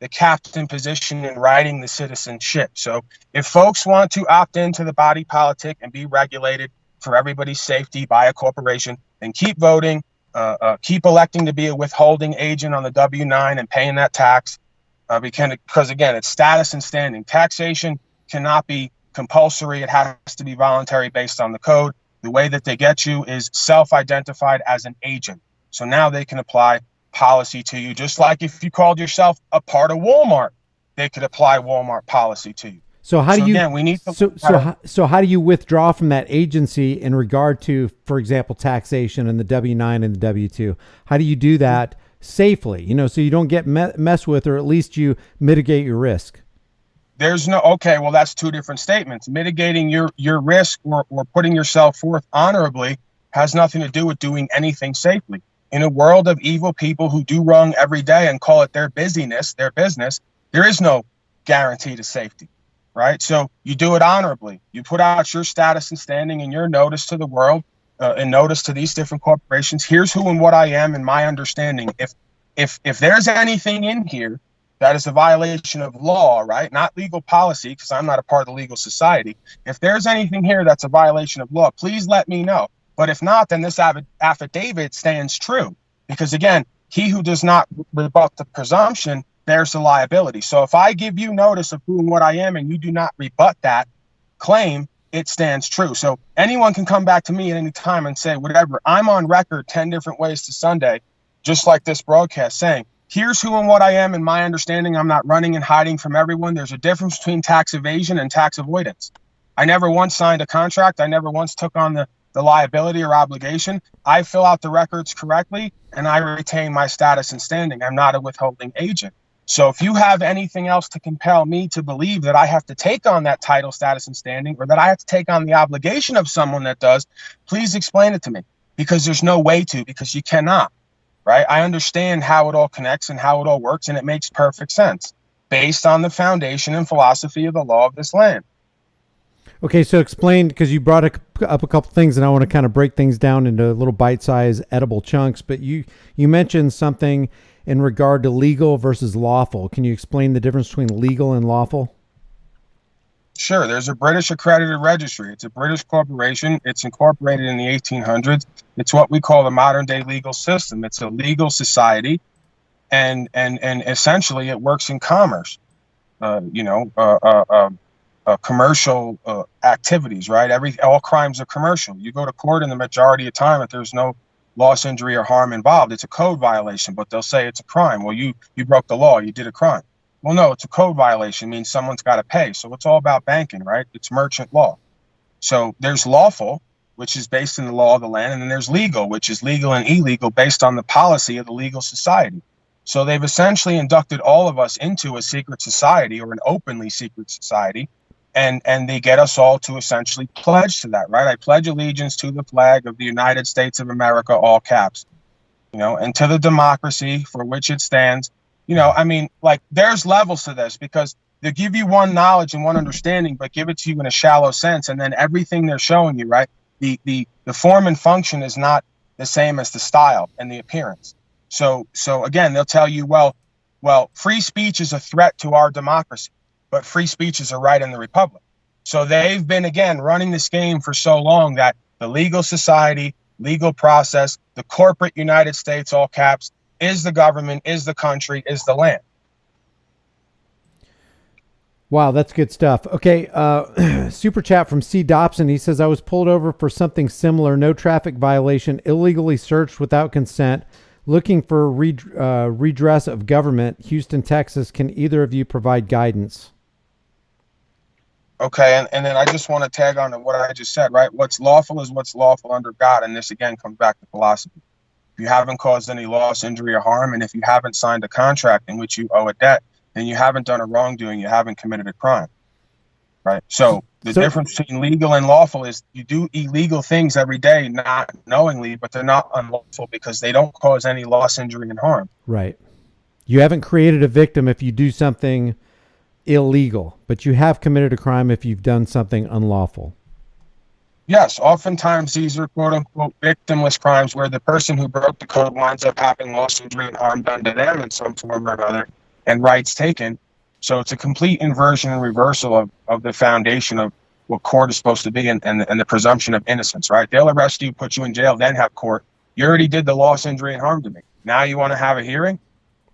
captain position in writing the citizenship. So if folks want to opt into the body politic and be regulated for everybody's safety by a corporation, then keep voting, keep electing to be a withholding agent on the W-9 and paying that tax. because again, it's status and standing. Taxation cannot be compulsory. It has to be voluntary based on the code. The way that they get you is self-identified as an agent. So now they can apply policy to you, just like if you called yourself a part of Walmart, they could apply Walmart policy to you. So how do you? Again, we need to. So how do you withdraw from that agency in regard to, for example, taxation and the W-9 and the W-2? How do you do that safely? So you don't get messed with, or at least you mitigate your risk. There's no, okay, well, that's two different statements. Mitigating your risk or putting yourself forth honorably has nothing to do with doing anything safely. In a world of evil people who do wrong every day and call it their business, there is no guarantee to safety, right? So you do it honorably. You put out your status and standing and your notice to the world and notice to these different corporations. Here's who and what I am and my understanding. If there's anything in here that is a violation of law, right? Not legal policy, because I'm not a part of the legal society. If there's anything here that's a violation of law, please let me know. But if not, then this affidavit stands true. Because again, he who does not rebut the presumption bears the liability. So if I give you notice of who and what I am and you do not rebut that claim, it stands true. So anyone can come back to me at any time and say whatever. I'm on record 10 different ways to Sunday, just like this broadcast, saying, here's who and what I am and my understanding. I'm not running and hiding from everyone. There's a difference between tax evasion and tax avoidance. I never once signed a contract. I never once took on the liability or obligation. I fill out the records correctly and I retain my status and standing. I'm not a withholding agent. So if you have anything else to compel me to believe that I have to take on that title, status, and standing, or that I have to take on the obligation of someone that does, please explain it to me, because there's no way to, because you cannot, right? I understand how it all connects and how it all works, and it makes perfect sense based on the foundation and philosophy of the law of this land. Okay, so explain, because you brought up a couple things, and I want to kind of break things down into little bite-sized edible chunks, but you mentioned something in regard to legal versus lawful. Can you explain the difference between legal and lawful? Sure. There's a British accredited registry. It's a British corporation. It's incorporated in the 1800s. It's what we call the modern day legal system. It's a legal society, and essentially it works in commerce. Commercial activities, right? All crimes are commercial. You go to court, and the majority of time, if there's no loss, injury, or harm involved, it's a code violation, but they'll say it's a crime. Well, you broke the law, you did a crime. Well, no, it's a code violation, means someone's got to pay. So it's all about banking, right? It's merchant law. So there's lawful, which is based in the law of the land, and then there's legal, which is legal and illegal based on the policy of the legal society. So they've essentially inducted all of us into a secret society, or an openly secret society, and they get us all to essentially pledge to that, right? I pledge allegiance to the flag of the United States of America, all caps, and to the democracy for which it stands. There's levels to this, because they give you one knowledge and one understanding, but give it to you in a shallow sense. And then everything they're showing you, right? The form and function is not the same as the style and the appearance. So again, they'll tell you, well, free speech is a threat to our democracy, but free speech is a right in the republic. So they've been, again, running this game for so long that the legal society, legal process, the corporate United States, all caps, is the government, is the country, is the land. Wow, that's good stuff. Okay, super chat from C. Dobson. He says, I was pulled over for something similar, no traffic violation, illegally searched without consent, looking for redress of government, Houston, Texas. Can either of you provide guidance? Okay, and then I just want to tag on to what I just said, right? What's lawful is what's lawful under God, and this again comes back to philosophy. If you haven't caused any loss, injury, or harm, and if you haven't signed a contract in which you owe a debt, then you haven't done a wrongdoing, you haven't committed a crime, right? So the difference between legal and lawful is you do illegal things every day, not knowingly, but they're not unlawful because they don't cause any loss, injury, and harm. Right. You haven't created a victim if you do something illegal, but you have committed a crime if you've done something unlawful. Yes, oftentimes these are quote-unquote victimless crimes where the person who broke the code winds up having loss, injury, and harm done to them in some form or another, and rights taken. So it's a complete inversion and reversal of the foundation of what court is supposed to be and the presumption of innocence, right? They'll arrest you, put you in jail, then have court. You already did the loss, injury, and harm to me. Now you want to have a hearing?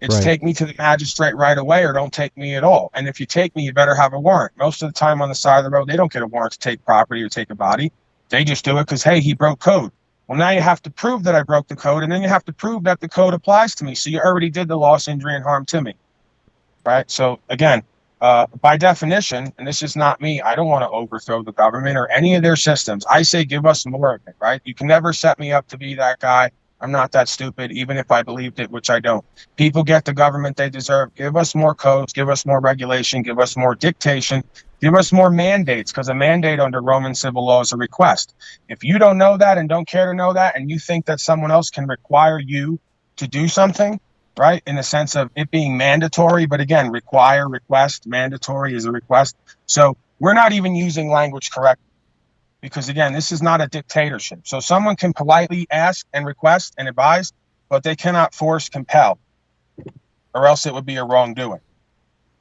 It's take me to the magistrate right away or don't take me at all. And if you take me, you better have a warrant. Most of the time on the side of the road, they don't get a warrant to take property or take a body. They just do it because, hey, he broke code. Well, now you have to prove that I broke the code, and then you have to prove that the code applies to me. So you already did the loss, injury, and harm to me, right? So again, by definition, and this is not me, I don't want to overthrow the government or any of their systems. I say give us more of it, right? You can never set me up to be that guy. I'm not that stupid, even if I believed it, which I don't. People get the government they deserve. Give us more codes, give us more regulation, give us more dictation, give us more mandates, because a mandate under Roman civil law is a request. If you don't know that and don't care to know that, and you think that someone else can require you to do something, right, in the sense of it being mandatory, but again, require, request, mandatory is a request. So we're not even using language correctly. Because again, this is not a dictatorship. So someone can politely ask and request and advise, but they cannot force, compel, or else it would be a wrongdoing.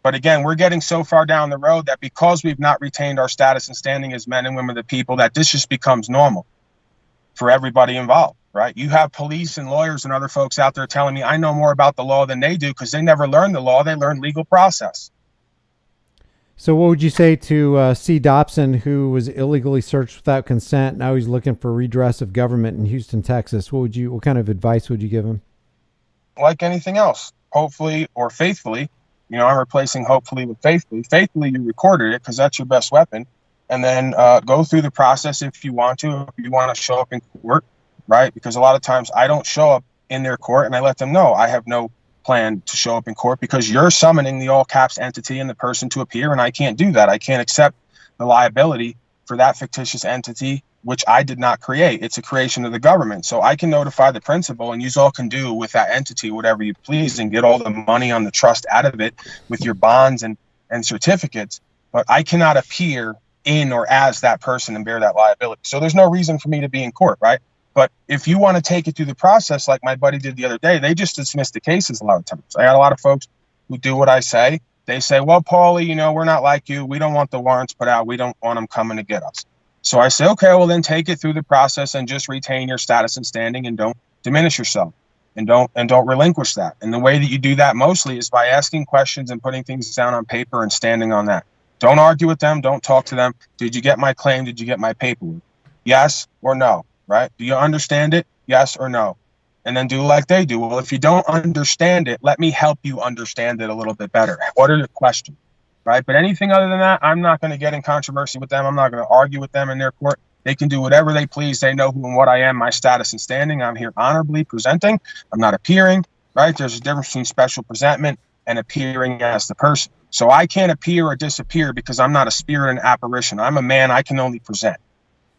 But again, we're getting so far down the road that because we've not retained our status and standing as men and women of the people, that this just becomes normal for everybody involved, right? You have police and lawyers and other folks out there telling me I know more about the law than they do because they never learned the law. They learned legal process. So what would you say to C. Dobson, who was illegally searched without consent? Now he's looking for redress of government in Houston, Texas. What kind of advice would you give him? Like anything else, hopefully or faithfully. You know, I'm replacing hopefully with faithfully. Faithfully, you recorded it because that's your best weapon. And then go through the process if you want to. If you want to show up in court, right? Because a lot of times I don't show up in their court and I let them know I have no plan to show up in court because you're summoning the all caps entity and the person to appear, and I can't do that. I can't accept the liability for that fictitious entity, which I did not create. It's a creation of the government. So I can notify the principal, and you all can do with that entity whatever you please and get all the money on the trust out of it with your bonds and certificates, but I cannot appear in or as that person and bear that liability. So there's no reason for me to be in court, right? But if you want to take it through the process like my buddy did the other day, they just dismiss the cases a lot of times. I got a lot of folks who do what I say. They say, well, Paulie, you know, we're not like you. We don't want the warrants put out. We don't want them coming to get us. So I say, okay, well, then take it through the process and just retain your status and standing and don't diminish yourself and don't relinquish that. And the way that you do that mostly is by asking questions and putting things down on paper and standing on that. Don't argue with them. Don't talk to them. Did you get my claim? Did you get my paperwork? Yes or no? Right? Do you understand it? Yes or no? And then do like they do. Well, if you don't understand it, let me help you understand it a little bit better. What are the questions? Right? But anything other than that, I'm not going to get in controversy with them. I'm not going to argue with them in their court. They can do whatever they please. They know who and what I am, my status and standing. I'm here honorably presenting. I'm not appearing. Right? There's a difference between special presentment and appearing as the person. So I can't appear or disappear because I'm not a spirit and apparition. I'm a man. I can only present.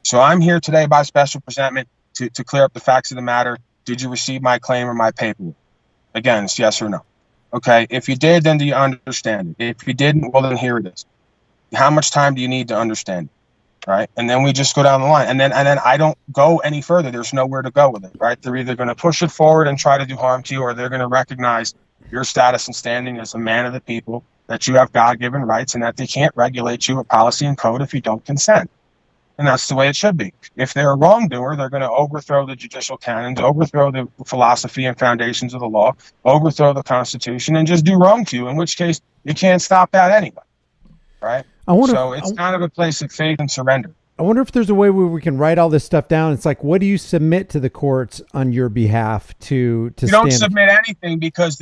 So I'm here today by special presentment to clear up the facts of the matter. Did you receive my claim or my paperwork? Again, it's yes or no. Okay, if you did, then do you understand it? If you didn't, well, then here it is. How much time do you need to understand it? Right? And then we just go down the line. And then I don't go any further. There's nowhere to go with it, right? They're either going to push it forward and try to do harm to you, or they're going to recognize your status and standing as a man of the people, that you have God-given rights, and that they can't regulate you with policy and code if you don't consent. And that's the way it should be. If they're a wrongdoer, they're going to overthrow the judicial canons, overthrow the philosophy and foundations of the law, overthrow the Constitution, and just do wrong to you, in which case you can't stop that anyway. Right? So it's kind of a place of faith and surrender. I wonder if there's a way where we can write all this stuff down. It's like, what do you submit to the courts on your behalf to You don't submit anything because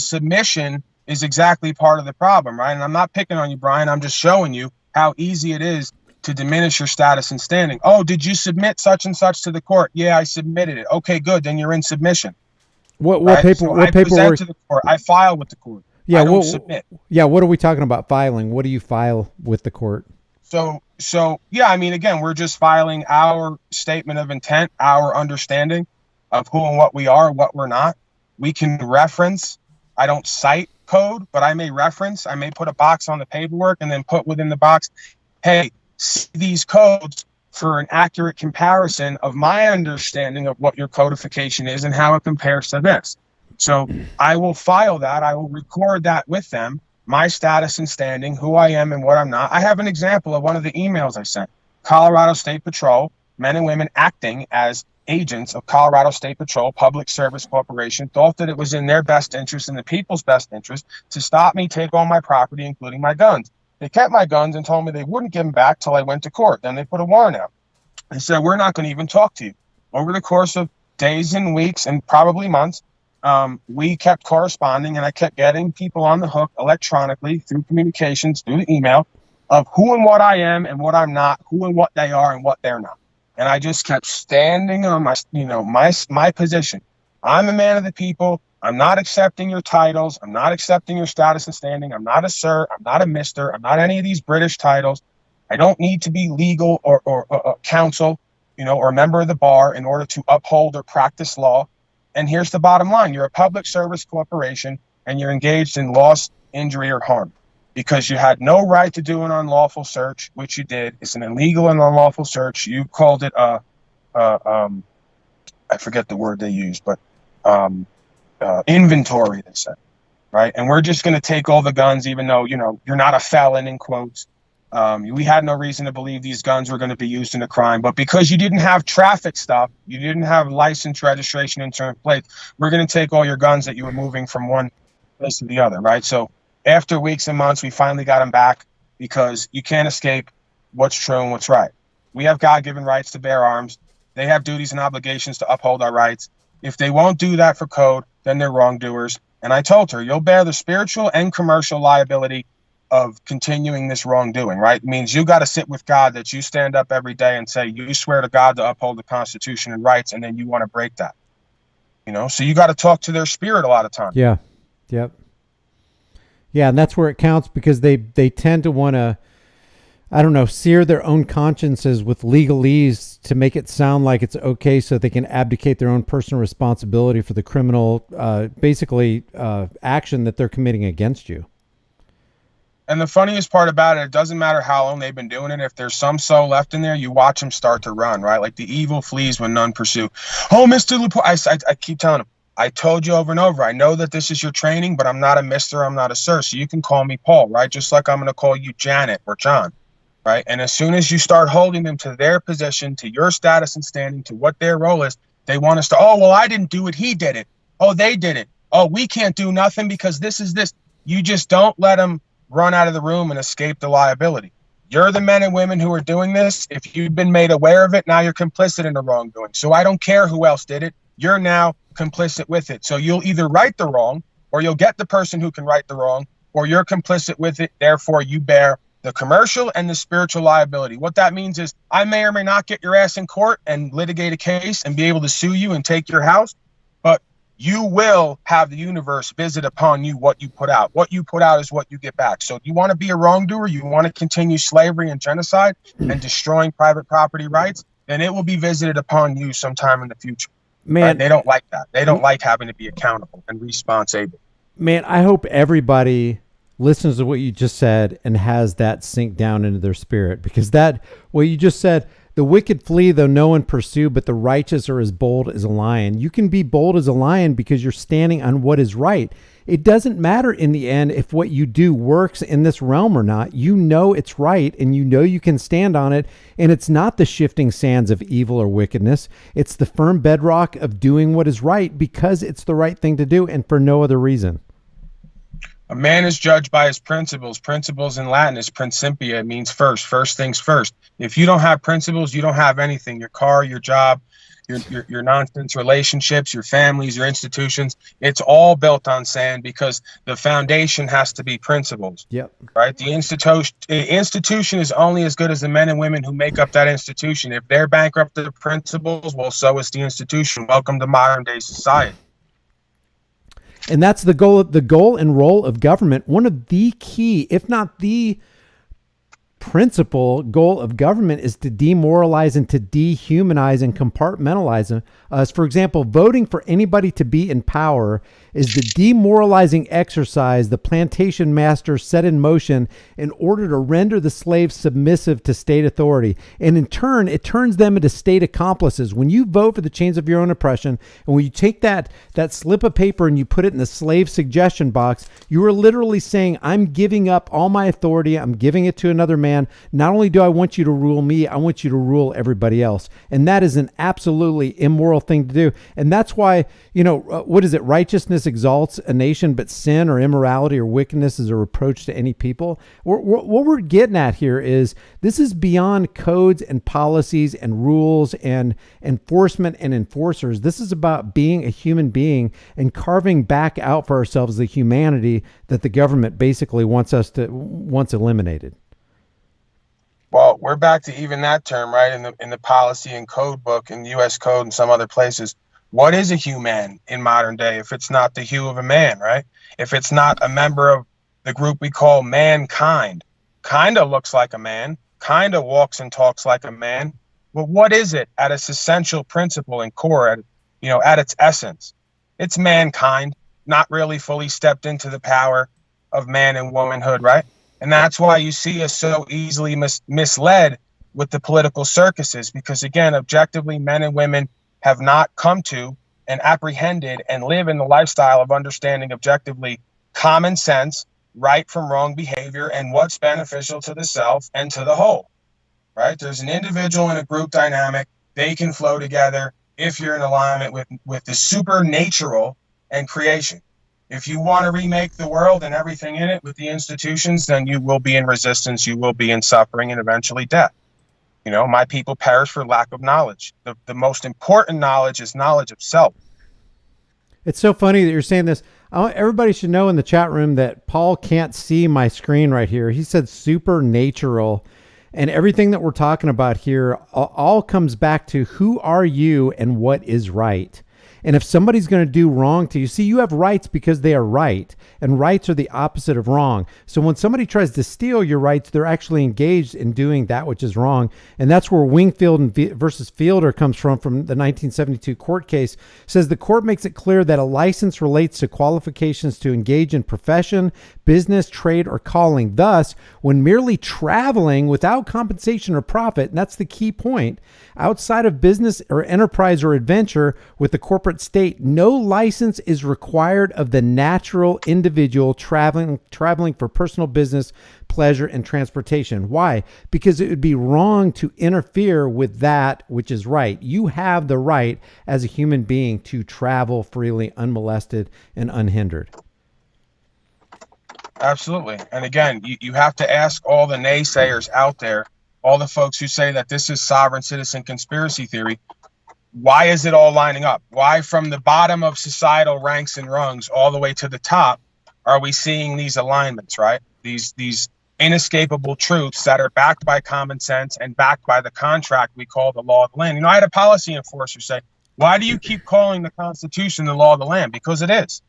submission is exactly part of the problem, right? And I'm not picking on you, Brian. I'm just showing you how easy it is to diminish your status and standing. Oh, did you submit such and such to the court? Yeah, I submitted it. Okay, good. Then you're in submission. What paperwork? To the court. I file with the court. Yeah, I don't submit. Yeah, what are we talking about filing? What do you file with the court? So yeah, I mean, again, we're just filing our statement of intent, our understanding of who and what we are, what we're not. We can reference. I don't cite code, but I may reference. I may put a box on the paperwork and then put within the box, hey, see these codes for an accurate comparison of my understanding of what your codification is and how it compares to this. So I will file that. I will record that with them, my status and standing, who I am and what I'm not. I have an example of one of the emails I sent. Colorado State Patrol, men and women acting as agents of Colorado State Patrol Public Service Corporation thought that it was in their best interest and the people's best interest to stop me, take all my property, including my guns. They kept my guns and told me they wouldn't give them back till I went to court. Then they put a warrant out. They said, we're not going to even talk to you. Over the course of days and weeks and probably months, we kept corresponding, and I kept getting people on the hook electronically through communications, through the email, of who and what I am and what I'm not, who and what they are and what they're not. And I just kept standing on my position. I'm a man of the people. I'm not accepting your titles. I'm not accepting your status and standing. I'm not a sir. I'm not a mister. I'm not any of these British titles. I don't need to be legal or counsel, or a member of the bar in order to uphold or practice law. And here's the bottom line. You're a public service corporation, and you're engaged in loss, injury, or harm because you had no right to do an unlawful search, which you did. It's an illegal and unlawful search. You called it I forget the word they used, but inventory, they said, right? And we're just going to take all the guns, even though, you're not a felon, in quotes. We had no reason to believe these guns were going to be used in a crime, but because you didn't have traffic stuff, you didn't have license, registration, insurance plate, we're going to take all your guns that you were moving from one place to the other, right? So after weeks and months, we finally got them back because you can't escape what's true and what's right. We have God-given rights to bear arms. They have duties and obligations to uphold our rights. If they won't do that for code, then they're wrongdoers. And I told her, you'll bear the spiritual and commercial liability of continuing this wrongdoing, right? It means you got to sit with God, that you stand up every day and say, you swear to God to uphold the Constitution and rights, and then you want to break that. So you got to talk to their spirit a lot of times. Yeah. Yep. Yeah, and that's where it counts, because they tend to want to, sear their own consciences with legalese to make it sound like it's okay so they can abdicate their own personal responsibility for the criminal, action that they're committing against you. And the funniest part about it doesn't matter how long they've been doing it. If there's some soul left in there, you watch them start to run, right? Like the evil flees when none pursue. Oh, Mr. LaPointe, I keep telling them, I told you over and over, I know that this is your training, but I'm not a mister, I'm not a sir. So you can call me Paul, right? Just like I'm going to call you Janet or John, right? And as soon as you start holding them to their position, to your status and standing, to what their role is, they want us to, oh, well, I didn't do it, he did it. Oh, they did it. Oh, we can't do nothing because this is this. You just don't let them run out of the room and escape the liability. You're the men and women who are doing this. If you've been made aware of it, now you're complicit in the wrongdoing. So I don't care who else did it. You're now complicit with it. So you'll either right the wrong, or you'll get the person who can right the wrong, or you're complicit with it. Therefore, you bear the commercial and the spiritual liability. What that means is I may or may not get your ass in court and litigate a case and be able to sue you and take your house, but you will have the universe visit upon you what you put out. What you put out is what you get back. So if you want to be a wrongdoer, you want to continue slavery and genocide and destroying private property rights, then it will be visited upon you sometime in the future. Man, right? They don't like that. They don't like having to be accountable and responsible. Man, I hope everybody listens to what you just said and has that sink down into their spirit, because what you just said, the wicked flee though no one pursue, but the righteous are as bold as a lion. You can be bold as a lion because you're standing on what is right. It doesn't matter in the end if what you do works in this realm or not. You know it's right, and you know you can stand on it, and it's not the shifting sands of evil or wickedness. It's the firm bedrock of doing what is right because it's the right thing to do and for no other reason. A man is judged by his principles. Principles in Latin is principia. It means first things first. If you don't have principles, you don't have anything. Your car, your job, your nonsense relationships, your families, your institutions, it's all built on sand because the foundation has to be principles. Yep. Right? The institution is only as good as the men and women who make up that institution. If they're bankrupt of principles, well, so is the institution. Welcome to modern day society. And that's the goal and role of government. One of the key, if not the principal goal of government, is to demoralize and to dehumanize and compartmentalize us. For example, voting for anybody to be in power is the demoralizing exercise the plantation masters set in motion in order to render the slaves submissive to state authority. And in turn, it turns them into state accomplices. When you vote for the chains of your own oppression, and when you take that slip of paper and you put it in the slave suggestion box, you are literally saying, I'm giving up all my authority. I'm giving it to another man. man. Not only do I want you to rule me, I want you to rule everybody else. And that is an absolutely immoral thing to do. And that's why, what is it? Righteousness exalts a nation, but sin or immorality or wickedness is a reproach to any people. What we're getting at here is this is beyond codes and policies and rules and enforcement and enforcers. This is about being a human being and carving back out for ourselves the humanity that the government basically wants eliminated. Well, we're back to even that term, right? In the policy and code book, in U.S. code and some other places. What is a human in modern day if it's not the hue of a man, right? If it's not a member of the group we call mankind, kind of looks like a man, kind of walks and talks like a man. But what is it at its essential principle and core, at its essence? It's mankind, not really fully stepped into the power of man and womanhood, right? And that's why you see us so easily misled with the political circuses, because again, objectively, men and women have not come to and apprehended and live in the lifestyle of understanding objectively common sense, right from wrong behavior, and what's beneficial to the self and to the whole, right? There's an individual and a group dynamic. They can flow together if you're in alignment with the supernatural and creation. If you want to remake the world and everything in it with the institutions, then you will be in resistance, you will be in suffering, and eventually death. My people perish for lack of knowledge. The most important knowledge is knowledge of self. It's so funny that you're saying this. Everybody should know in the chat room that Paul can't see my screen right here. He said supernatural. And everything that we're talking about here all comes back to who are you and what is right. And if somebody's going to do wrong to you, see, you have rights because they are right, and rights are the opposite of wrong. So when somebody tries to steal your rights, they're actually engaged in doing that which is wrong. And that's where Wingfield versus Fielder comes from the 1972 court case. It says the court makes it clear that a license relates to qualifications to engage in profession, business, trade, or calling. Thus, when merely traveling without compensation or profit, and that's the key point, outside of business or enterprise or adventure with the corporate state, no license is required of the natural individual traveling for personal business, pleasure, and transportation. Why? Because it would be wrong to interfere with that which is right. You have the right as a human being to travel freely, unmolested, and unhindered. Absolutely. And again, you have to ask all the naysayers out there, all the folks who say that this is sovereign citizen conspiracy theory. Why is it all lining up? Why from the bottom of societal ranks and rungs all the way to the top are we seeing these alignments, right? These inescapable truths that are backed by common sense and backed by the contract we call the law of the land. I had a policy enforcer say, why do you keep calling the Constitution the law of the land? Because it is,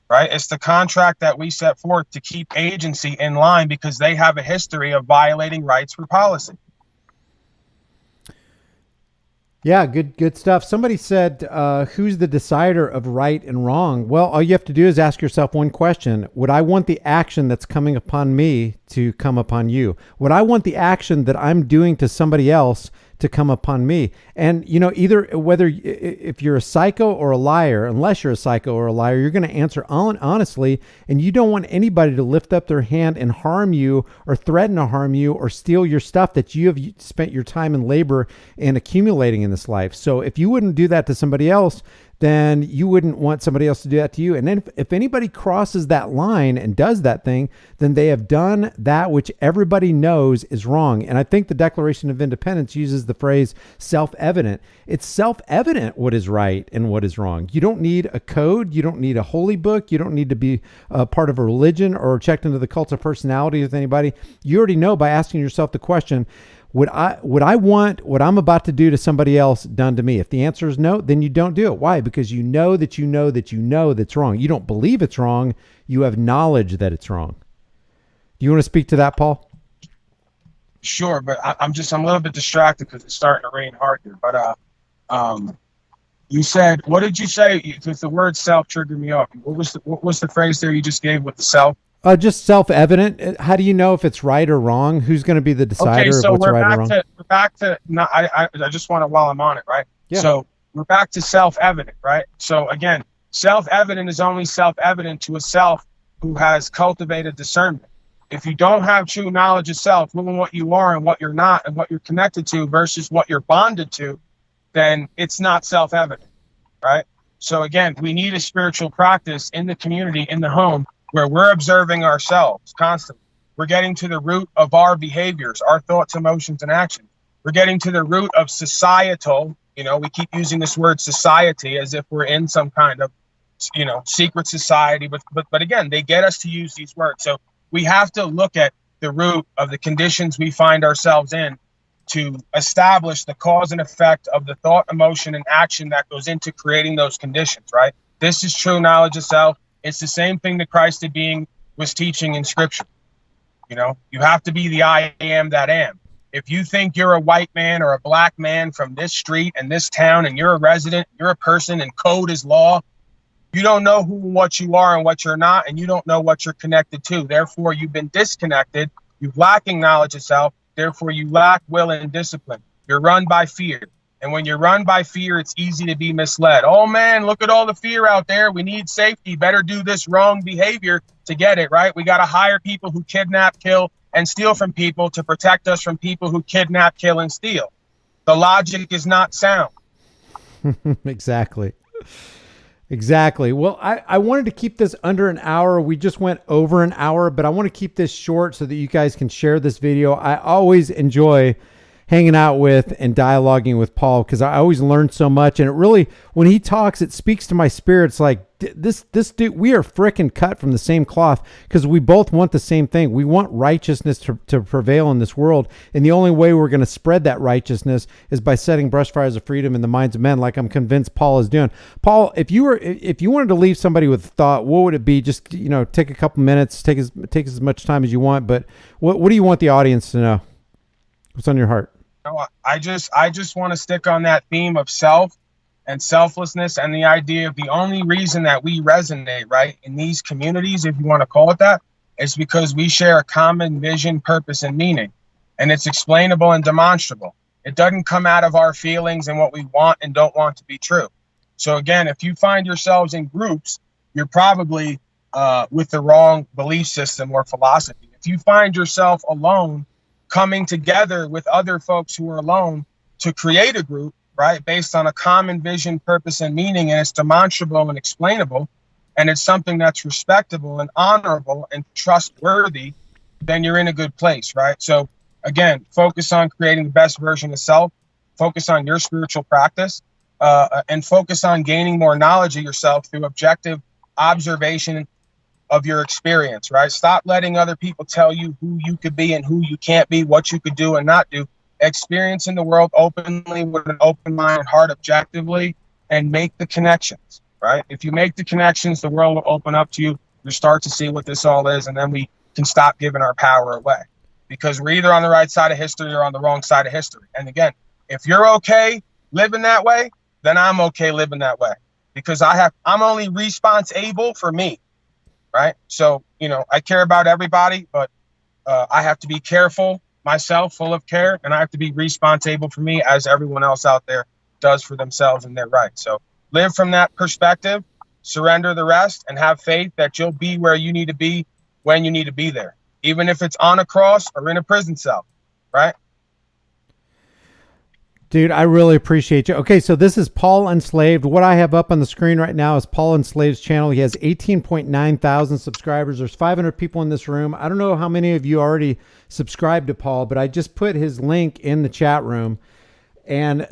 right? It's the contract that we set forth to keep agency in line because they have a history of violating rights for policy. Yeah, good stuff. Somebody said, who's the decider of right and wrong? Well, all you have to do is ask yourself one question. Would I want the action that's coming upon me to come upon you? Would I want the action that I'm doing to somebody else to come upon me? And, either whether if you're a psycho or a liar, unless you're a psycho or a liar, you're going to answer honestly, and you don't want anybody to lift up their hand and harm you or threaten to harm you or steal your stuff that you have spent your time and labor in accumulating in this life. So if you wouldn't do that to somebody else, then you wouldn't want somebody else to do that to you. And then if anybody crosses that line and does that thing, then they have done that which everybody knows is wrong. And I think the Declaration of Independence uses the phrase self-evident. It's self-evident what is right and what is wrong. You don't need a code. You don't need a holy book. You don't need to be a part of a religion or checked into the cult of personality with anybody. You already know by asking yourself the question, would I want what I'm about to do to somebody else done to me? If the answer is no, then you don't do it. Why? Because you know that you know that you know that's wrong. You don't believe it's wrong. You have knowledge that it's wrong. Do you want to speak to that, Paul? Sure, but I'm a little bit distracted because it's starting to rain hard here. But you said, what did you say? Because the word self triggered me off. What was the phrase there you just gave with the self? Just self-evident. How do you know if it's right or wrong? Who's going to be the decider of what's right or wrong? We're back to. No, I just want to while I'm on it, right? Yeah. So we're back to self-evident, right? So again, self-evident is only self-evident to a self who has cultivated discernment. If you don't have true knowledge of self, knowing what you are and what you're not and what you're connected to versus what you're bonded to, then it's not self-evident, right? So again, we need a spiritual practice in the community, in the home, where we're observing ourselves constantly. We're getting to the root of our behaviors, our thoughts, emotions, and actions. We're getting to the root of societal, we keep using this word society as if we're in some kind of, secret society. But again, they get us to use these words. So we have to look at the root of the conditions we find ourselves in to establish the cause and effect of the thought, emotion, and action that goes into creating those conditions, right? This is true knowledge of self. It's the same thing that Christ was teaching in Scripture. You have to be the I am that am. If you think you're a white man or a black man from this street and this town and you're a resident, you're a person and code is law, you don't know who and what you are and what you're not, and you don't know what you're connected to. Therefore, you've been disconnected. You're lacking knowledge of self. Therefore, you lack will and discipline. You're run by fear. And when you're run by fear, it's easy to be misled. Oh, man, look at all the fear out there. We need safety. Better do this wrong behavior to get it, right? We got to hire people who kidnap, kill, and steal from people to protect us from people who kidnap, kill, and steal. The logic is not sound. Exactly. Well, I wanted to keep this under an hour. We just went over an hour, but I want to keep this short so that you guys can share this video. I always enjoy hanging out with and dialoguing with Paul because I always learn so much. And it really, when he talks, it speaks to my spirit. It's like this dude, we are frickin' cut from the same cloth because we both want the same thing. We want righteousness to prevail in this world. And the only way we're going to spread that righteousness is by setting brush fires of freedom in the minds of men, like I'm convinced Paul is doing. Paul, if you wanted to leave somebody with a thought, what would it be? Just, take a couple minutes, take as much time as you want. But what do you want the audience to know? What's on your heart? No, I just want to stick on that theme of self and selflessness and the idea of the only reason that we resonate, right, in these communities, if you want to call it that, is because we share a common vision, purpose, and meaning. And it's explainable and demonstrable. It doesn't come out of our feelings and what we want and don't want to be true. So again, if you find yourselves in groups, you're probably with the wrong belief system or philosophy. If you find yourself alone, coming together with other folks who are alone to create a group, right, based on a common vision, purpose, and meaning, and it's demonstrable and explainable, and it's something that's respectable and honorable and trustworthy, then you're in a good place, right? So again, focus on creating the best version of self, focus on your spiritual practice, and focus on gaining more knowledge of yourself through objective observation of your experience, right? Stop letting other people tell you who you could be and who you can't be, what you could do and not do. Experience in the world openly with an open mind and heart objectively, and make the connections, right? If you make the connections, the world will open up to you. You start to see what this all is, and then we can stop giving our power away, because we're either on the right side of history or on the wrong side of history. And again, if you're okay living that way, then I'm okay living that way, because I'm only responsible for me. Right. So, I care about everybody, but I have to be careful myself, full of care, and I have to be responsible for me as everyone else out there does for themselves and their rights. So live from that perspective, surrender the rest, and have faith that you'll be where you need to be when you need to be there, even if it's on a cross or in a prison cell. Right. Dude, I really appreciate you. Okay, so this is Paul Unslaved. What I have up on the screen right now is Paul Unslaved's channel. He has 18.9 thousand subscribers. There's 500 people in this room. I don't know how many of you already subscribed to Paul, but I just put his link in the chat room. And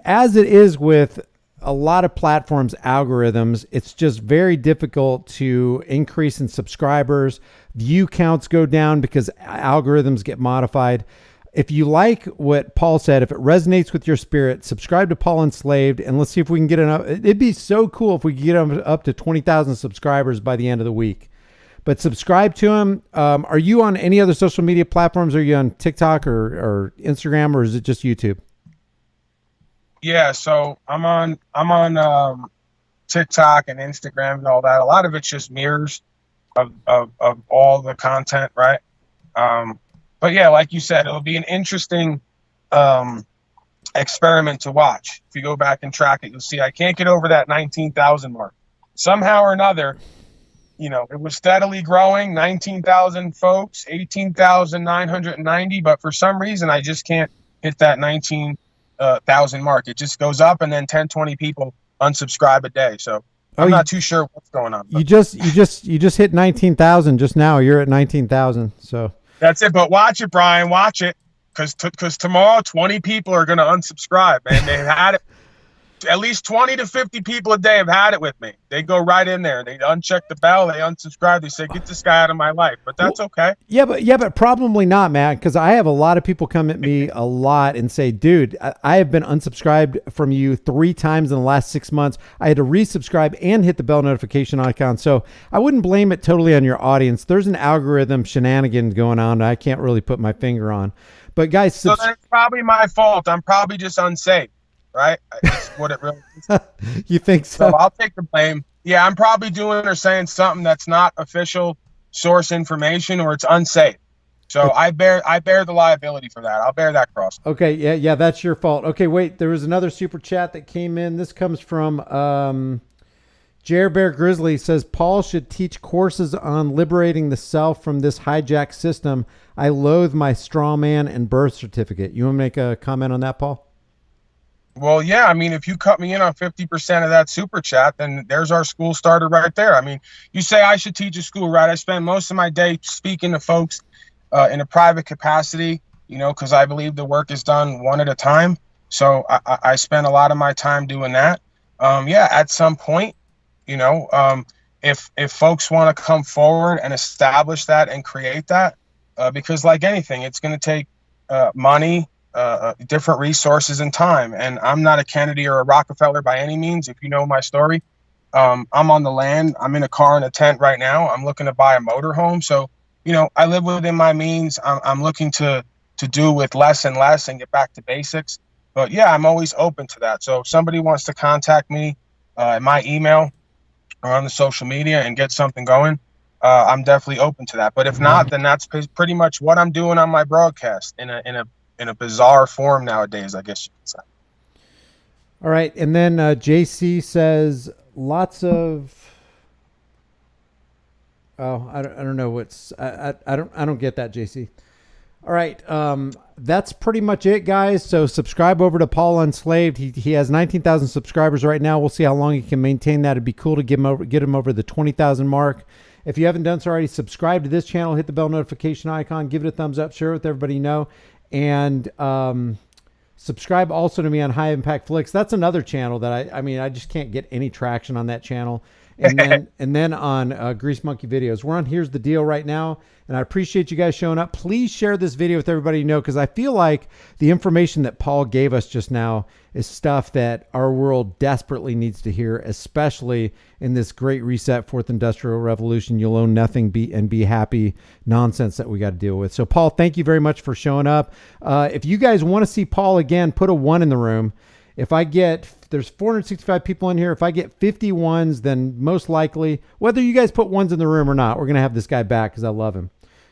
as it is with a lot of platforms' algorithms, it's just very difficult to increase in subscribers. View counts go down because algorithms get modified. If you like what Paul said, if it resonates with your spirit, subscribe to Paul Enslaved, and let's see if we can get enough. It'd be so cool if we could get him up to 20,000 subscribers by the end of the week. But subscribe to him. Are you on any other social media platforms? Are you on TikTok or Instagram, or is it just YouTube? Yeah, so I'm on TikTok and Instagram and all that. A lot of it's just mirrors of all the content, right? But yeah, like you said, it'll be an interesting experiment to watch. If you go back and track it, you'll see I can't get over that 19,000 mark. Somehow or another, it was steadily growing, 19,000 folks, 18,990, but for some reason I just can't hit that 19,000 mark. It just goes up, and then 10, 20 people unsubscribe a day. So I'm not too sure what's going on. You just hit 19,000 just now. You're at 19,000. So that's it. But watch it, Brian, watch it. Because tomorrow 20 people are going to unsubscribe, man. They've had it. At least 20 to 50 people a day have had it with me. They go right in there. They uncheck the bell. They unsubscribe. They say, "Get this guy out of my life." But that's okay. Yeah, but probably not, Matt. Because I have a lot of people come at me a lot and say, "Dude, I have been unsubscribed from you 3 times in the last 6 months. I had to resubscribe and hit the bell notification icon." So I wouldn't blame it totally on your audience. There's an algorithm shenanigans going on that I can't really put my finger on. But guys, so that's probably my fault. I'm probably just unsafe. Right? That's what it really is. You think so? So I'll take the blame. Yeah, I'm probably doing or saying something that's not official source information, or it's unsafe. So I bear the liability for that. I'll bear that cross. Okay, yeah, that's your fault. Okay, wait, there was another super chat that came in. This comes from Jer Bear Grizzly. Says Paul should teach courses on liberating the self from this hijacked system. I loathe my straw man and birth certificate. You want to make a comment on that, Paul? Well, yeah, I mean, if you cut me in on 50% of that super chat, then there's our school starter right there. I mean, you say I should teach a school, right? I spend most of my day speaking to folks in a private capacity, because I believe the work is done one at a time. So I spend a lot of my time doing that. Yeah, at some point, if folks want to come forward and establish that and create that, because like anything, it's going to take money, different resources and time. And I'm not a Kennedy or a Rockefeller by any means. If you know my story, I'm on the land. I'm in a car in a tent right now. I'm looking to buy a motorhome. So, I live within my means. I'm looking to do with less and less and get back to basics. But yeah, I'm always open to that. So if somebody wants to contact me at my email or on the social media and get something going, I'm definitely open to that. But if not, then that's pretty much what I'm doing on my broadcast in a bizarre form nowadays, I guess you could say. All right. And then JC says lots of, I don't know what's, I don't get that, JC. All right. That's pretty much it, guys. So subscribe over to Paul Unslaved. He has 19,000 subscribers right now. We'll see how long he can maintain that. It'd be cool to get him over the 20,000 mark. If you haven't done so already, subscribe to this channel, hit the bell notification icon, give it a thumbs up, share it with everybody you know. And subscribe also to me on High Impact Flicks. That's another channel that I just can't get any traction on that channel. And then on Grease Monkey Videos. We're on Here's the Deal right now, and I appreciate you guys showing up. Please share this video with everybody you know, because I feel like the information that Paul gave us just now is stuff that our world desperately needs to hear, especially in this great reset, fourth industrial revolution, you'll own nothing and be happy nonsense that we got to deal with. So Paul, thank you very much for showing up. If you guys want to see Paul again, put a 1 in the room. If there's 465 people in here. If I get 50 ones, then most likely, whether you guys put ones in the room or not, we're going to have this guy back because I love him.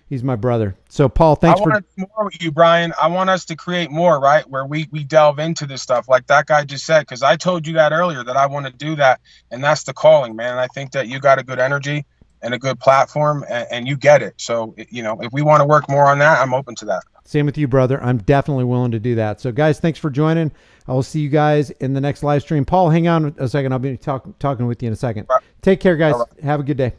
He's my brother. So Paul, thanks for... I want to do more with you, Brian. I want us to create more, right? Where we delve into this stuff like that guy just said, because I told you that earlier that I want to do that. And that's the calling, man. And I think that you got a good energy and a good platform and you get it. So, if we want to work more on that, I'm open to that. Same with you, brother. I'm definitely willing to do that. So guys, thanks for joining. I will see you guys in the next live stream. Paul, hang on a second. I'll be talking with you in a second. Right. Take care, guys. Right. Have a good day.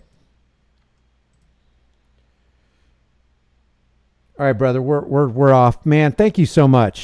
All right, brother. We're off. Man, thank you so much.